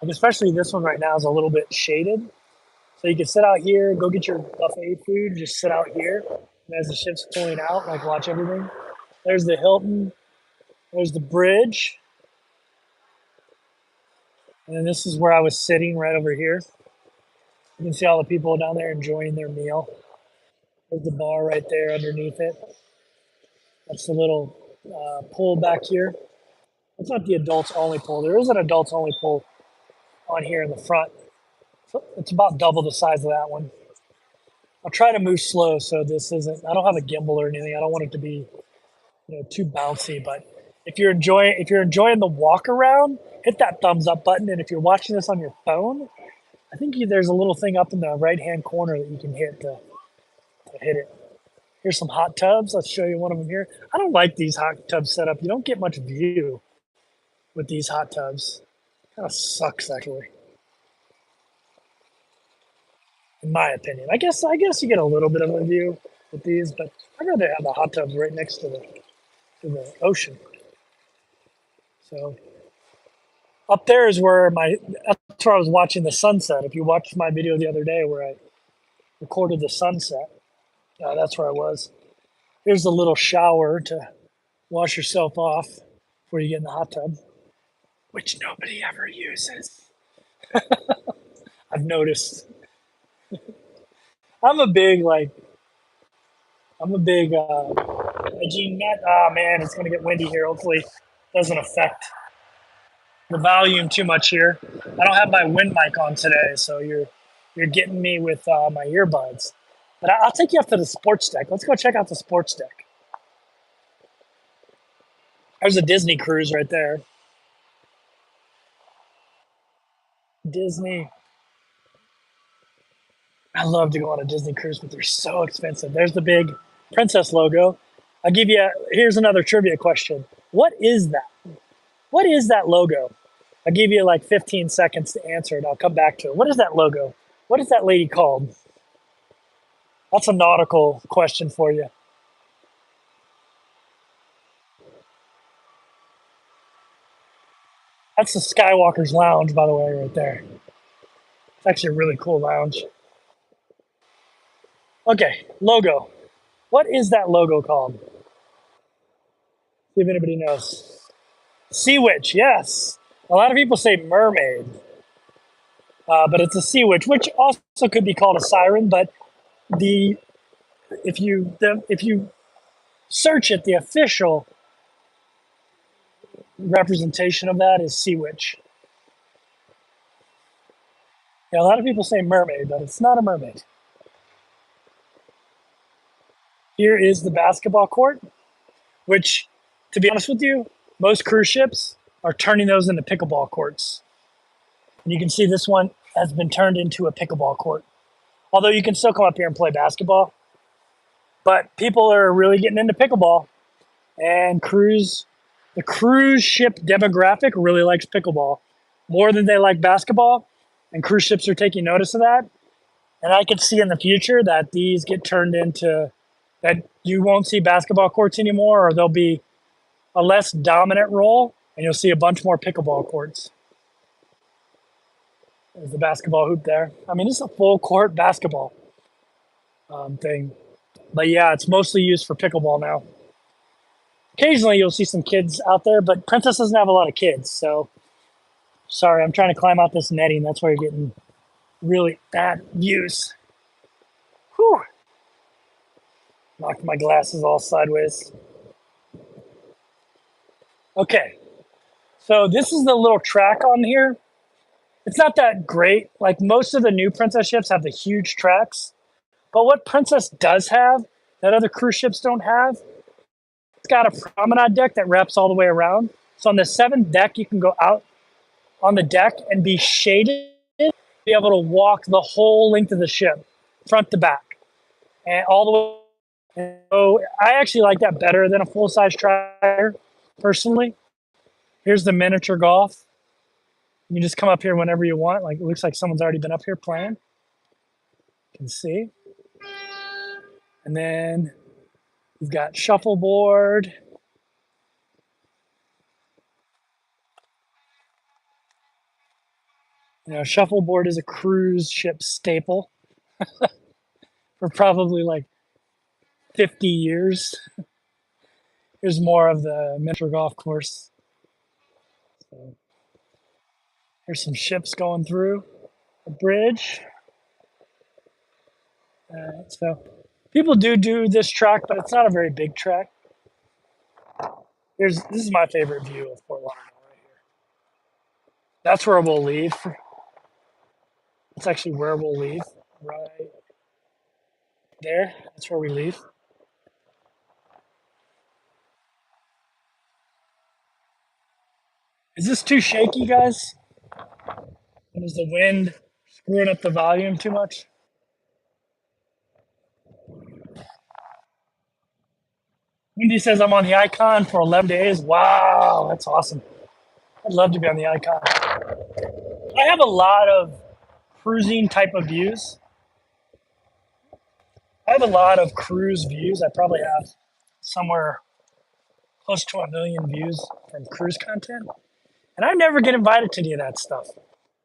S1: Like especially this one right now is a little bit shaded. So you can sit out here, go get your buffet food, just sit out here. And as the ship's pulling out, like watch everything. There's the Hilton, there's the bridge. And then this is where I was sitting right over here. You can see all the people down there enjoying their meal. There's the bar right there underneath it. That's the little pool back here. It's not the adults only pool. There is an adults only pool on here in the front. So it's about double the size of that one. I'll try to move slow so this isn't. I don't have a gimbal or anything. I don't want it to be too bouncy. But if you're enjoying the walk around, hit that thumbs up button. And if you're watching this on your phone, I think there's a little thing up in the right hand corner that you can hit to hit it. Here's some hot tubs. Let's show you one of them here. I don't like these hot tubs set up. You don't get much view with these hot tubs. Kind of sucks actually, in my opinion. I guess you get a little bit of a view with these, but I'd rather have the hot tubs right next to the ocean. So up there is where that's where I was watching the sunset. If you watched my video the other day where I recorded the sunset, that's where I was. Here's a little shower to wash yourself off before you get in the hot tub, which nobody ever uses. I've noticed. I'm a big hygiene nut. Oh man, it's gonna get windy here. Hopefully, it doesn't affect the volume too much here. I don't have my wind mic on today, so you're getting me with my earbuds. But I'll take you up to the sports deck. Let's go check out the sports deck. There's a Disney cruise right there. Disney. I love to go on a Disney cruise, but they're so expensive. There's the big princess logo. Here's another trivia question. What is that? What is that logo? I'll give you like 15 seconds to answer it. I'll come back to it. What is that logo? What is that lady called? That's a nautical question for you. That's the Skywalker's Lounge, by the way, right there. It's actually a really cool lounge. Okay, logo. What is that logo called? See if anybody knows. Sea witch, yes. A lot of people say mermaid, but it's a sea witch, which also could be called a siren. But the if you search it, the official representation of that is sea witch. Yeah, a lot of people say mermaid, but it's not a mermaid. Here is the basketball court, which, to be honest with you, most cruise ships are turning those into pickleball courts. And you can see this one has been turned into a pickleball court. Although you can still come up here and play basketball. But people are really getting into pickleball. And the cruise ship demographic really likes pickleball more than they like basketball. And cruise ships are taking notice of that. And I could see in the future that these get turned into, that you won't see basketball courts anymore, or there'll be a less dominant role, and you'll see a bunch more pickleball courts. There's the basketball hoop there. I mean, it's a full court basketball thing. But yeah, it's mostly used for pickleball now. Occasionally you'll see some kids out there, but Princess doesn't have a lot of kids. So sorry, I'm trying to climb out this netting. That's why you're getting really bad views. Whew. Knocked my glasses all sideways. Okay, so this is the little track on here. It's not that great. Like most of the new Princess ships have the huge tracks. But what Princess does have that other cruise ships don't have, it's got a promenade deck that wraps all the way around. So on the 7th deck, you can go out on the deck and be shaded, be able to walk the whole length of the ship, front to back, and all the way. And so I actually like that better than a full-size tractor, personally. Here's the miniature golf. You can just come up here whenever you want. Like it looks like someone's already been up here playing. You can see. And then we've got shuffleboard. You know, shuffleboard is a cruise ship staple for probably like 50 years. Here's more of the miniature golf course. So here's some ships going through the bridge. So people do this track, but it's not a very big track. This is my favorite view of Fort Lauderdale right here. That's where we'll leave. It's actually where we'll leave, right there. That's where we leave. Is this too shaky, guys? And is the wind screwing up the volume too much? Wendy says I'm on the Icon for 11 days. Wow, that's awesome. I'd love to be on the Icon. I have a lot of cruising type of views. I have a lot of cruise views. I probably have somewhere close to 1 million views from cruise content. And I never get invited to any of that stuff.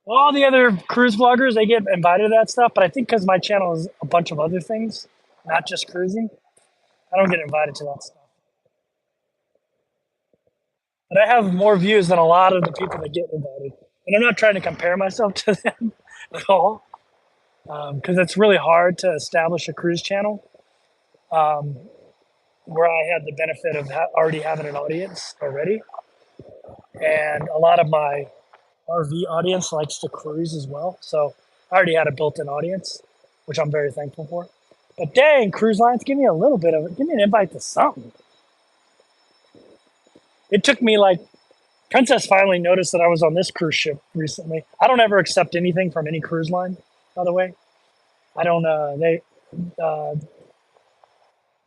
S1: All the other cruise vloggers, they get invited to that stuff. But I think because my channel is a bunch of other things, not just cruising, I don't get invited to that stuff. But I have more views than a lot of the people that get invited. And I'm not trying to compare myself to them at all, because it's really hard to establish a cruise channel where I had the benefit of already having an audience already. And a lot of my RV audience likes to cruise as well. So I already had a built-in audience, which I'm very thankful for. But dang, cruise lines, give me a little bit of it. Give me an invite to something. It took me like, Princess finally noticed that I was on this cruise ship recently. I don't ever accept anything from any cruise line, by the way. I don't,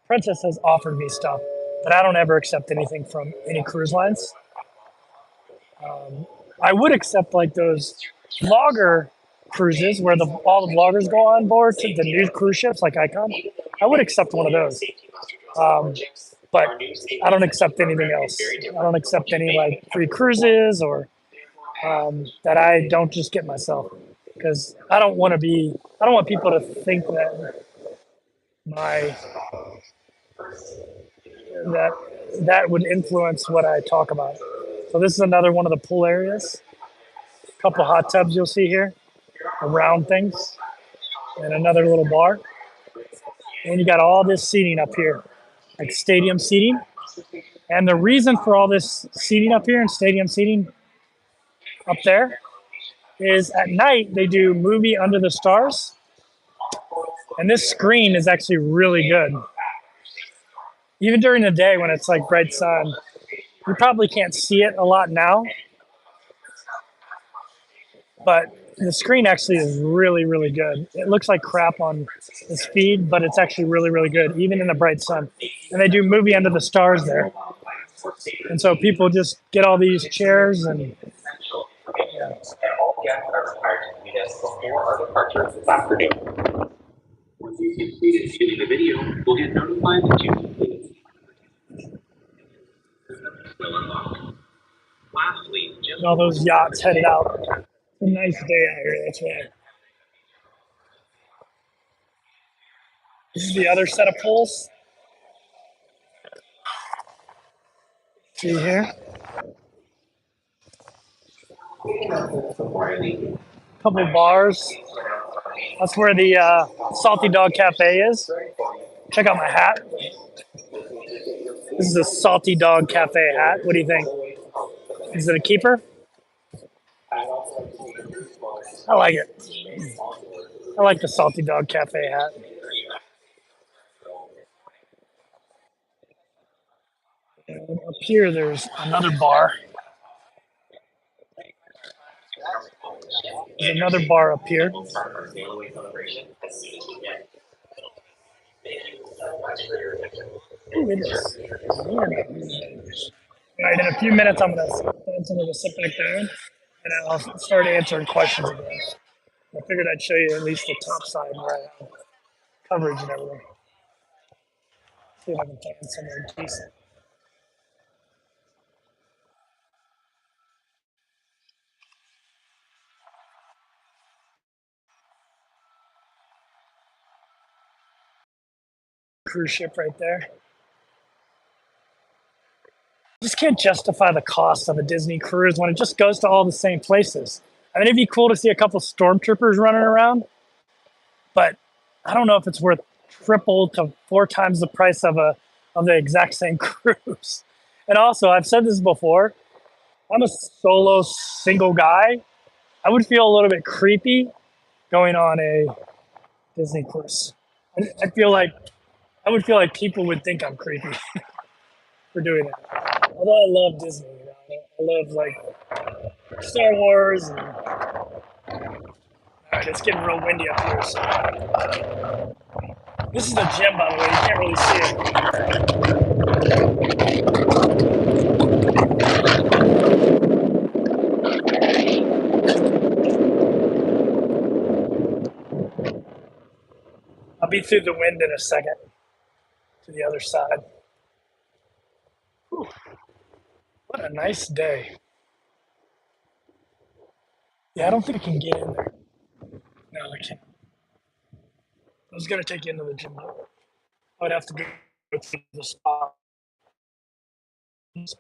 S1: Princess has offered me stuff, but I don't ever accept anything from any cruise lines. I would accept like those vlogger cruises where all the vloggers go on board to the new cruise ships like Icon. I would accept one of those. But I don't accept anything else. I don't accept any like free cruises or that I don't just get myself, because I don't want people to think that my that that would influence what I talk about. So this is another one of the pool areas. A couple hot tubs you'll see here, round things, and another little bar. And you got all this seating up here, like stadium seating. And the reason for all this seating up here and stadium seating up there is at night they do movie under the stars. And this screen is actually really good. Even during the day when it's like bright sun, you probably can't see it a lot now, but the screen actually is really, really good. It looks like crap on this feed, but it's actually really, really good, even in the bright sun. And they do movie under the stars there. And so people just get all these chairs and yeah.
S2: All guests are required to meet us before our departure this afternoon. Once you've completed shooting the video, we'll get notified that you completed. Will unlock. Lastly, just
S1: all those yachts headed out. It's a nice day out here, that's why. This is the other set of pools. See here? Couple bars. That's where the Salty Dog Cafe is. Check out my hat. This is a Salty Dog Cafe hat. What do you think? Is it a keeper? I like it. I like the Salty Dog Cafe hat. And up here, there's another bar. There's another bar up here. All right, in a few minutes, I'm going to sit back down and I'll start answering questions again. I figured I'd show you at least the top side where I have coverage and everything. See if I can find somewhere decent. cruise ship right there. Just can't justify the cost of a Disney cruise when it just goes to all the same places. I mean, it'd be cool to see a couple stormtroopers running around, but I don't know if it's worth triple to four times the price of the exact same cruise. And also, I've said this before, I'm a solo single guy. I would feel a little bit creepy going on a Disney cruise. I feel like I would feel like people would think I'm creepy for doing that. Although I love Disney, I love like Star Wars. And, all right, it's getting real windy up here. So. This is the gym, by the way. You can't really see it. I'll be through the wind in a second to the other side. Whew. What a nice day. Yeah, I don't think I can get in there. No, I can't. I was going to take you into the gym. I would have to go to the spa. So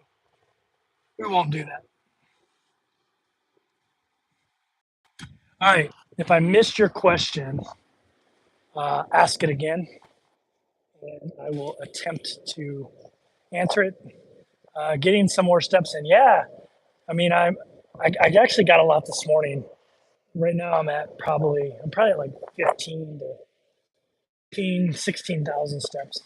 S1: we won't do that. All right. If I missed your question, ask it again, and I will attempt to answer it. Getting some more steps in. Yeah. I mean, I actually got a lot this morning. Right now I'm probably at like 16,000 steps.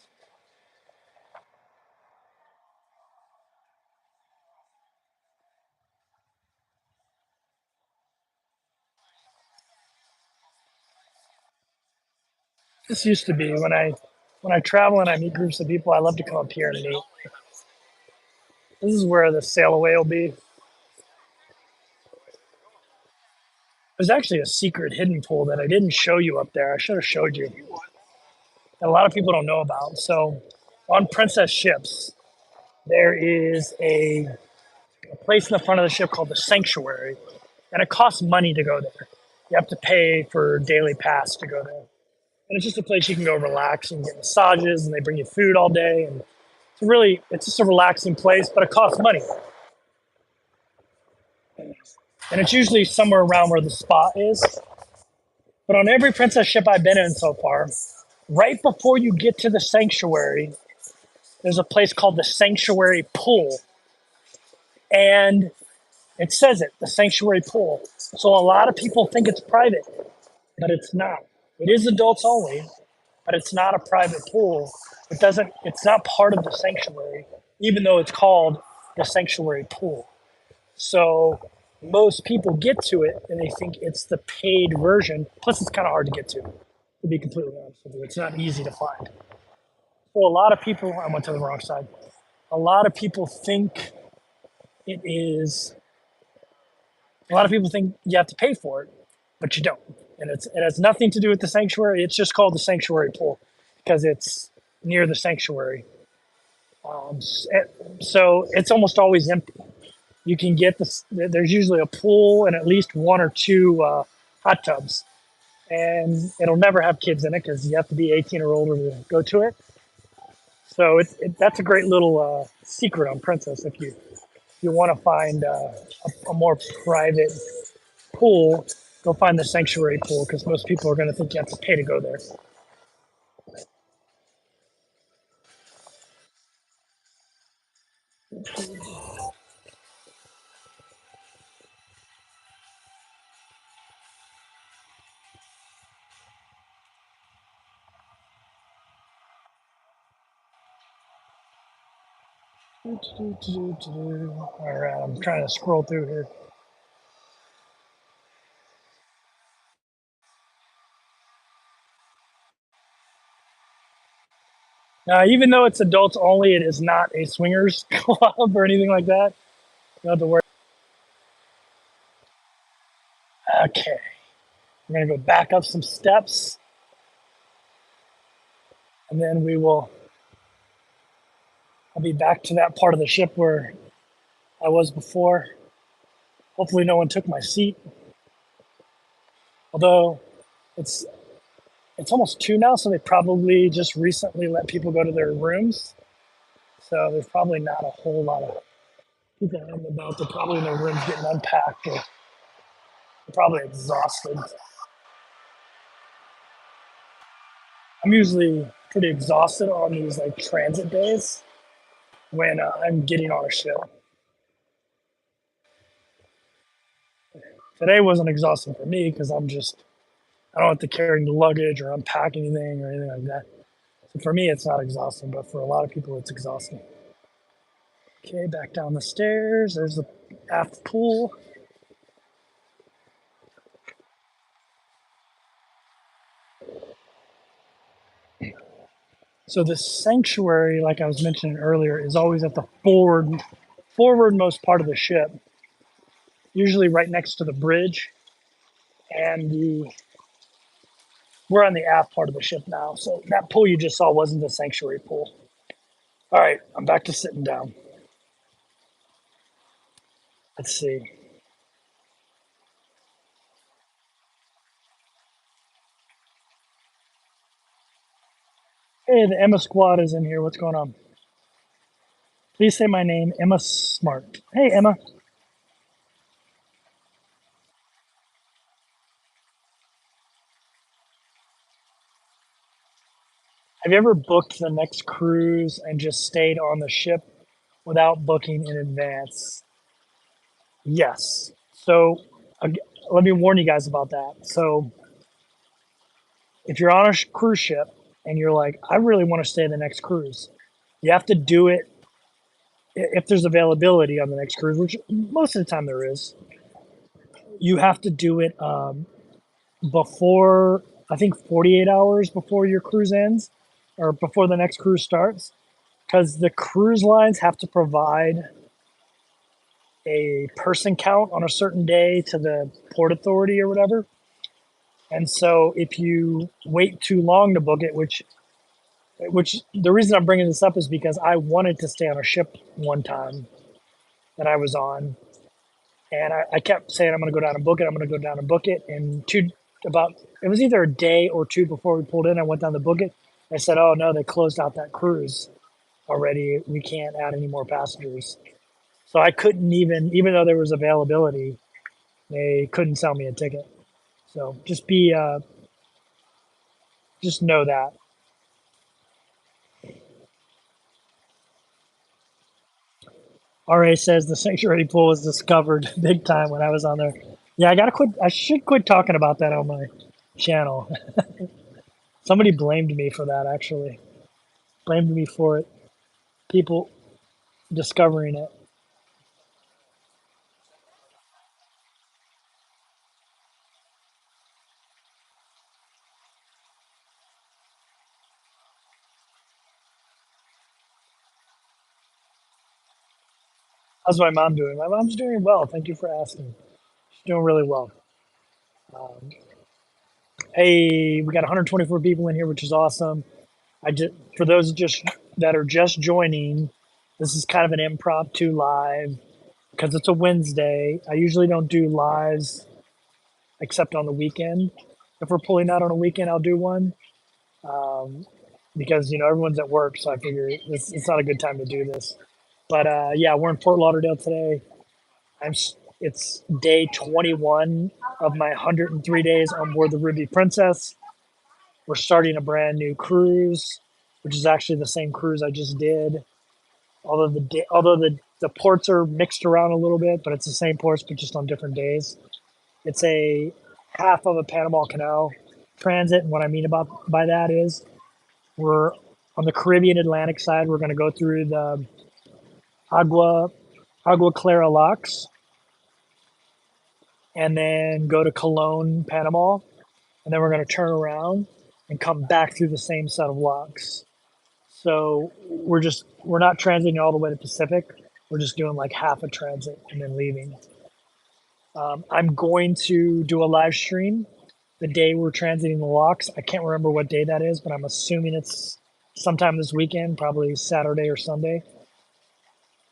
S1: This used to be when I travel and I meet groups of people, I love to come up here and meet. This is where the sail away will be. There's actually a secret hidden pool that I didn't show you up there. I should have showed you. That a lot of people don't know about. So on Princess ships, there is a place in the front of the ship called the Sanctuary, and it costs money to go there. You have to pay for daily pass to go there. And it's just a place you can go relax and get massages, and they bring you food all day. And it's just a relaxing place, but it costs money. And it's usually somewhere around where the spot is. But on every princess ship I've been in so far, right before you get to the sanctuary, there's a place called the Sanctuary Pool. And it says the Sanctuary Pool. So a lot of people think it's private, but it's not. It is adults only, but it's not a private pool. It's not part of the sanctuary, even though it's called the Sanctuary Pool. So most people get to it and they think it's the paid version. Plus, it's kind of hard to get to be completely honest with you. It's not easy to find. So a lot of people, I went to the wrong side. A lot of people think it is, a lot of people think you have to pay for it, but you don't. And it has nothing to do with the sanctuary. It's just called the Sanctuary Pool because it's near the sanctuary. So it's almost always empty. You can get this. There's usually a pool and at least one or two hot tubs, and it'll never have kids in it because you have to be 18 or older to go to it. So that's a great little secret on Princess. If you want to find a more private pool, go find the Sanctuary Pool because most people are going to think you have to pay to go there. All right, I'm trying to scroll through here. Now, even though it's adults only, it is not a swingers club or anything like that. You don't have to worry. Okay, we're gonna go back up some steps, and then I'll be back to that part of the ship where I was before. Hopefully, no one took my seat. Although it's It's almost 2 now, so they probably just recently let people go to their rooms. So there's probably not a whole lot of people out and about. They're probably in their rooms getting unpacked or they're probably exhausted. I'm usually pretty exhausted on these like transit days when I'm getting on a ship. Today wasn't exhausting for me because I don't have to carry the luggage or unpack anything or anything like that. So for me, it's not exhausting, but for a lot of people, it's exhausting. Okay, back down the stairs. There's the aft pool. So the sanctuary, like I was mentioning earlier, is always at the forwardmost part of the ship, usually right next to the bridge. And we're on the aft part of the ship now. So that pool you just saw wasn't the sanctuary pool. All right, I'm back to sitting down. Let's see. Hey, the Emma squad is in here. What's going on? Please say my name, Emma Smart. Hey, Emma. Have you ever booked the next cruise and just stayed on the ship without booking in advance? Yes. So let me warn you guys about that. So if you're on a cruise ship and you're like, I really want to stay the next cruise, you have to do it if there's availability on the next cruise, which most of the time there is. You have to do it before, I think, 48 hours before your cruise ends or before the next cruise starts, because the cruise lines have to provide a person count on a certain day to the port authority or whatever. And so if you wait too long to book it, which the reason I'm bringing this up is because I wanted to stay on a ship one time that I was on, and I kept saying I'm going to go down and book it. I'm going to go down and book it. And about it was either a day or two before we pulled in. I went down to book it. I said, "Oh no, they closed out that cruise already. We can't add any more passengers." So I couldn't even though there was availability, they couldn't sell me a ticket. So just know that. RA says the sanctuary pool was discovered big time when I was on there. Yeah, I gotta quit. I should quit talking about that on my channel. Somebody blamed me for that. Actually, blamed me for it. People discovering it. How's my mom doing? My mom's doing well. Thank you for asking. She's doing really well. Um, hey, we got 124 people in here, which is awesome. I just for those just that are just joining, this is kind of an impromptu live because it's a Wednesday. I usually don't do lives except on the weekend. If we're pulling out on a weekend, I'll do one um, because everyone's at work, so I figure it's not a good time to do this. But yeah, we're in Fort Lauderdale today. It's day 21 of my 103 days on board the Ruby Princess. We're starting a brand new cruise, which is actually the same cruise I just did. Although the ports are mixed around a little bit, but it's the same ports, but just on different days. It's a half of a Panama Canal transit, and what I mean about by that is we're on the Caribbean Atlantic side. We're going to go through the Agua Agua Clara locks, and then go to Cologne, Panama, and then we're going to turn around and come back through the same set of locks. So we're not transiting all the way to Pacific. We're just doing like half a transit and then leaving. I'm going to do a live stream the day we're transiting the locks. I can't remember what day that is, but I'm assuming it's sometime this weekend, probably Saturday or Sunday.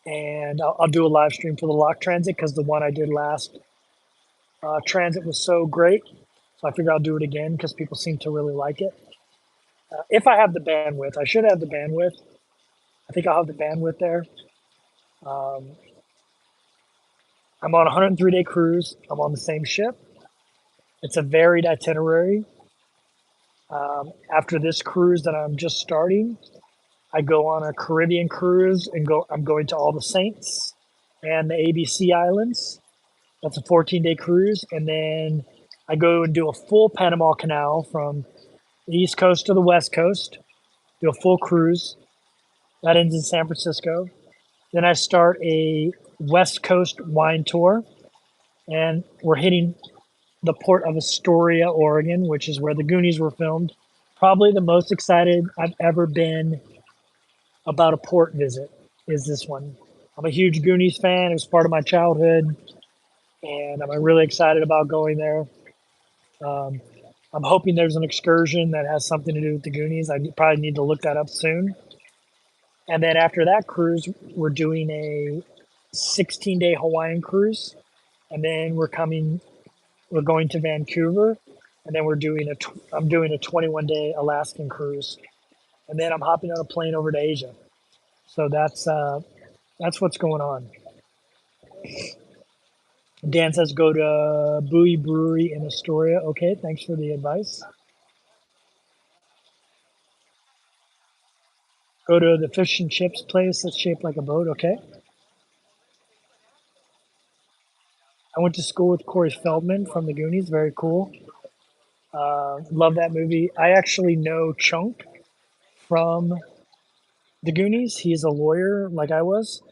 S1: And I'll do a live stream for the lock transit because the one I did last transit was so great. So So I figure I'll do it again because people seem to really like it. If I have the bandwidth, I should have the bandwidth. I think I'll have the bandwidth there. Um, I'm on a 103-day cruise. I'm on the same ship. It's a varied itinerary. After this cruise that I'm just starting, I go on a Caribbean cruise and go. I'm going to all the Saints and the ABC Islands. That's a 14-day cruise, and then I go and do a full Panama Canal from the East Coast to the West Coast. Do a full cruise that ends in San Francisco. Then I start a West Coast wine tour, and we're hitting the port of Astoria, Oregon, which is where the Goonies were filmed. Probably the most excited I've ever been about a port visit is this one. I'm a huge Goonies fan. It was part of my childhood, and I'm really excited about going there. Um, I'm hoping there's an excursion that has something to do with the Goonies. I probably need to look that up soon. And then after that cruise, we're doing a 16-day Hawaiian cruise, and then we're going to Vancouver, and then I'm doing a 21-day Alaskan cruise, and then I'm hopping on a plane over to Asia. So that's what's going on. Dan says go to Bowie Brewery in Astoria. Okay, thanks for the advice. Go to the fish and chips place that's shaped like a boat. Okay. I went to school with Corey Feldman from the Goonies. Very cool. Love that movie. I actually know Chunk from the Goonies. He's a lawyer like I was.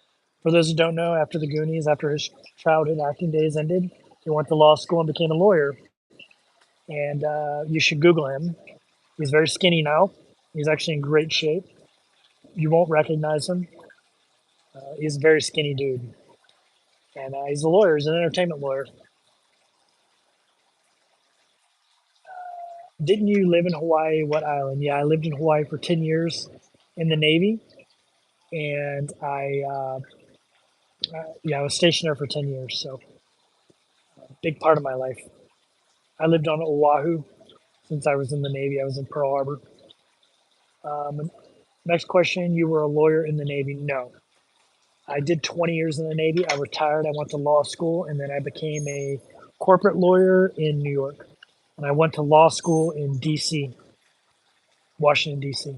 S1: For those who don't know, after the Goonies, after his childhood acting days ended, he went to law school and became a lawyer. And you should Google him. He's very skinny now. He's actually in great shape. You won't recognize him. He's a very skinny dude. And he's a lawyer. He's an entertainment lawyer. Didn't you live in Hawaii? What island? Yeah, I lived in Hawaii for 10 years in the Navy. And yeah, I was stationed there for 10 years. So, big part of my life. I lived on Oahu since I was in the Navy. I was in Pearl Harbor. Next question. You were a lawyer in the Navy? No. I did 20 years in the Navy. I retired. I went to law school, and then I became a corporate lawyer in New York. And I went to law school in D.C., Washington, D.C.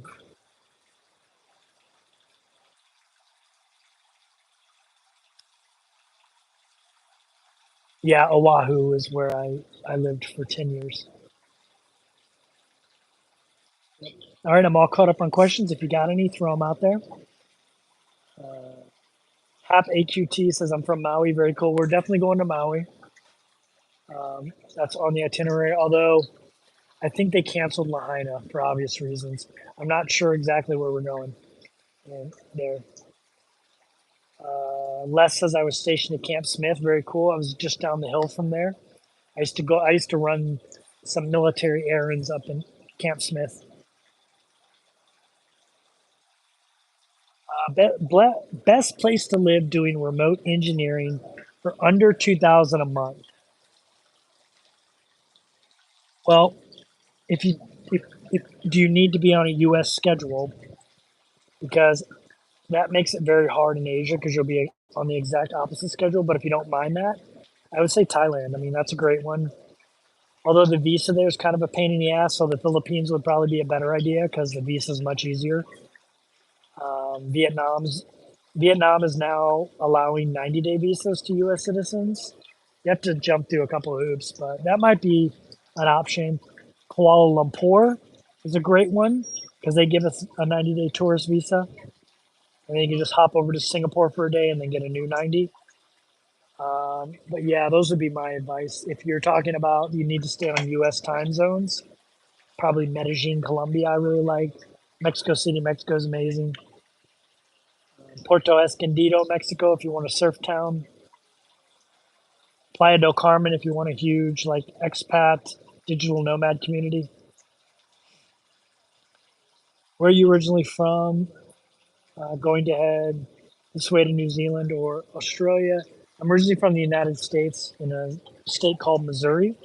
S1: Yeah, Oahu is where I lived for 10 years. All right, I'm all caught up on questions. If you got any, throw them out there. Hap AQT says, I'm from Maui. Very cool. We're definitely going to Maui. That's on the itinerary, although I think they canceled Lahaina for obvious reasons. I'm not sure exactly where we're going. And there. Les says I was stationed at Camp Smith. Very cool. I was just down the hill from there. I used to run some military errands up in Camp Smith. Best place to live doing remote engineering for under 2,000 a month. Well, if you if do you need to be on a U.S. schedule because that makes it very hard in Asia because you'll be on the exact opposite schedule. But if you don't mind that, I would say Thailand. I mean, that's a great one. Although the visa there is kind of a pain in the ass, so the Philippines would probably be a better idea because the visa is much easier. Um, Vietnam's Vietnam is now allowing 90-day visas to U.S. citizens. You have to jump through a couple of hoops, but that might be an option. Kuala Lumpur is a great one because they give us a 90-day tourist visa, and then you can just hop over to Singapore for a day and then get a new 90. But yeah, those would be my advice. If you're talking about you need to stay on U.S. time zones, probably Medellin, Colombia. I really like Mexico City. Mexico is amazing. Puerto Escondido, Mexico, if you want a surf town. Playa del Carmen, if you want a huge like expat digital nomad community. Where are you originally from? Going to head this way to New Zealand or Australia. I'm originally from the United States in a state called Missouri.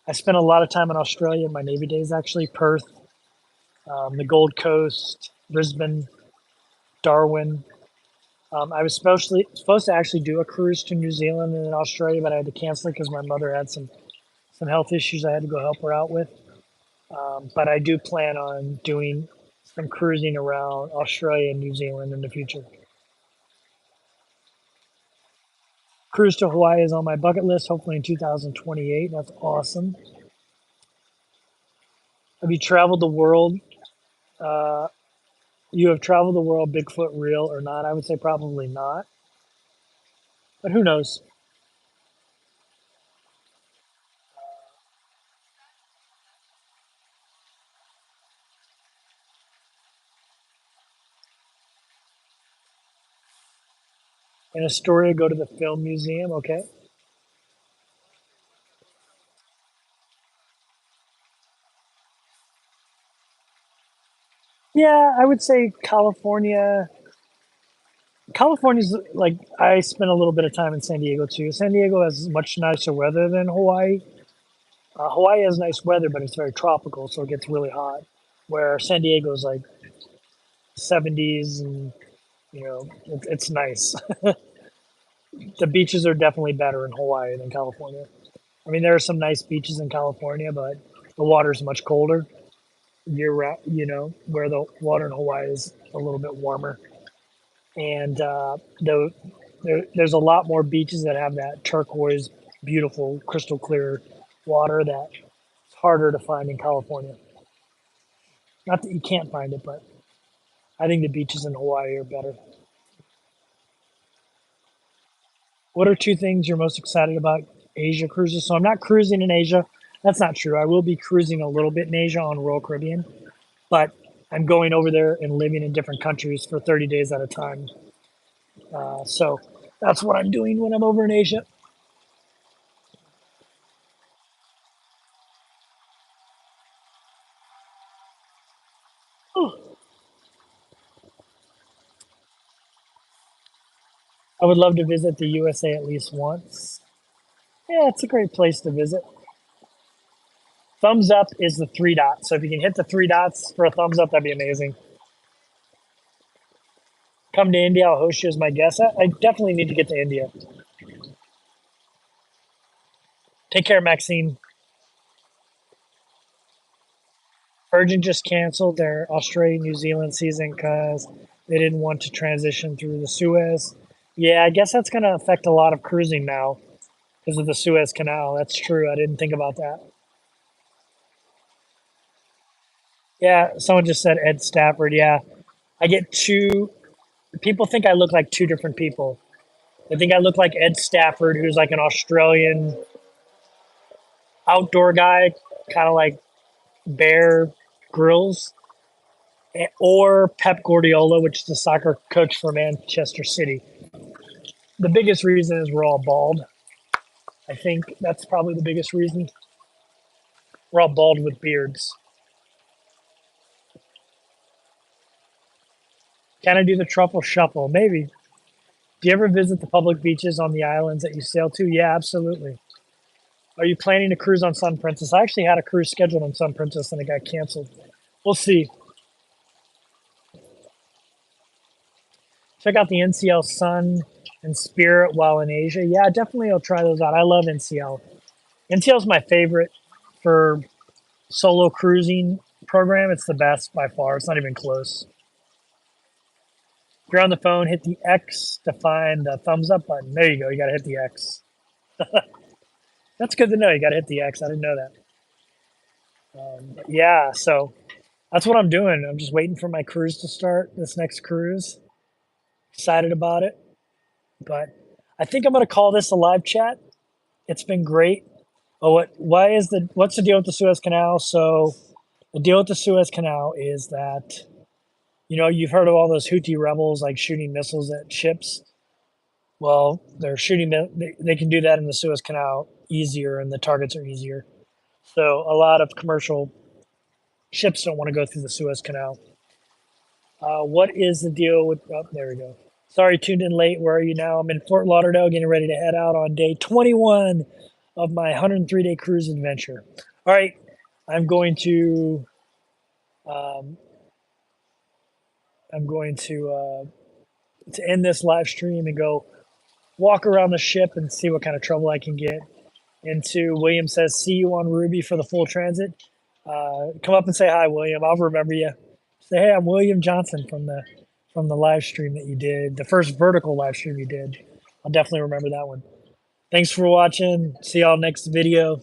S1: I spent a lot of time in Australia in my Navy days, actually. Perth, the Gold Coast, Brisbane, Darwin. I was supposed to actually do a cruise to New Zealand and Australia, but I had to cancel it because my mother had some health issues I had to go help her out with. But I do plan on doing some cruising around Australia and New Zealand in the future. Cruise to Hawaii is on my bucket list, hopefully in 2028. That's awesome. Have you traveled the world? Uh, you have traveled the world, Bigfoot real or not? I would say probably not, but who knows? In Astoria, go to the film museum. Okay. Yeah, I would say California. California's like I spent a little bit of time in San Diego too. San Diego has much nicer weather than Hawaii. Hawaii has nice weather, but it's very tropical, so it gets really hot. Where San Diego's like 70s, and it's nice. The beaches are definitely better in Hawaii than California. I mean, there are some nice beaches in California, but the water's much colder year round. Where the water in Hawaii is a little bit warmer, and there's a lot more beaches that have that turquoise, beautiful, crystal clear water that it's harder to find in California. Not that you can't find it, but I think the beaches in Hawaii are better. What are two things you're most excited about Asia cruises? So I'm not cruising in Asia. That's not true. I will be cruising a little bit in Asia on Royal Caribbean, but I'm going over there and living in different countries for 30 days at a time. So that's what I'm doing when I'm over in Asia. I would love to visit the USA at least once. Yeah, it's a great place to visit. Thumbs up is the three dots. So if you can hit the three dots for a thumbs up, that'd be amazing. Come to India, I'll host you as my guest. I definitely need to get to India. Take care, Maxine. Virgin just canceled their Australia New Zealand season because they didn't want to transition through the Suez. Yeah, I guess that's going to affect a lot of cruising now because of the Suez Canal. That's true. I didn't think about that. Yeah, someone just said Ed Stafford. Yeah, I get two. People think I look like two different people. They think I look like Ed Stafford, who's like an Australian outdoor guy, kind of like Bear Grylls, or Pep Guardiola, which is the soccer coach for Manchester City. The biggest reason is we're all bald. I think that's probably the biggest reason. We're all bald with beards. Can I do the truffle shuffle? Maybe. Do you ever visit the public beaches on the islands that you sail to? Yeah, absolutely. Are you planning to cruise on Sun Princess? I actually had a cruise scheduled on Sun Princess and it got canceled. We'll see. Check out the NCL Sun and Spirit while in Asia. Yeah, definitely I'll try those out. I love NCL. NCL is my favorite for solo cruising program. It's the best by far. It's not even close. If you're on the phone, hit the X to find the thumbs up button. There you go. You got to hit the X. That's good to know. You got to hit the X. I didn't know that. Yeah, so that's what I'm doing. I'm just waiting for my cruise to start. This next cruise. Excited about it. But I think I'm going to call this a live chat. It's been great. Oh, what's the deal with the Suez Canal? So the deal with the Suez Canal is that you've heard of all those Houthi rebels like shooting missiles at ships. Well, they're shooting they can do that in the Suez Canal easier, and the targets are easier. So a lot of commercial ships don't want to go through the Suez Canal. What is the deal with? Oh, there we go. Sorry, tuned in late. Where are you now? I'm in Fort Lauderdale, getting ready to head out on day 21 of my 103-day cruise adventure. All right, I'm going to to end this live stream and go walk around the ship and see what kind of trouble I can get into. William says, "See you on Ruby for the full transit." Come up and say hi, William. I'll remember you. Say, "Hey, I'm William Johnson from the live stream that you did, the first vertical live stream you did." I'll definitely remember that one. Thanks for watching. See y'all next video.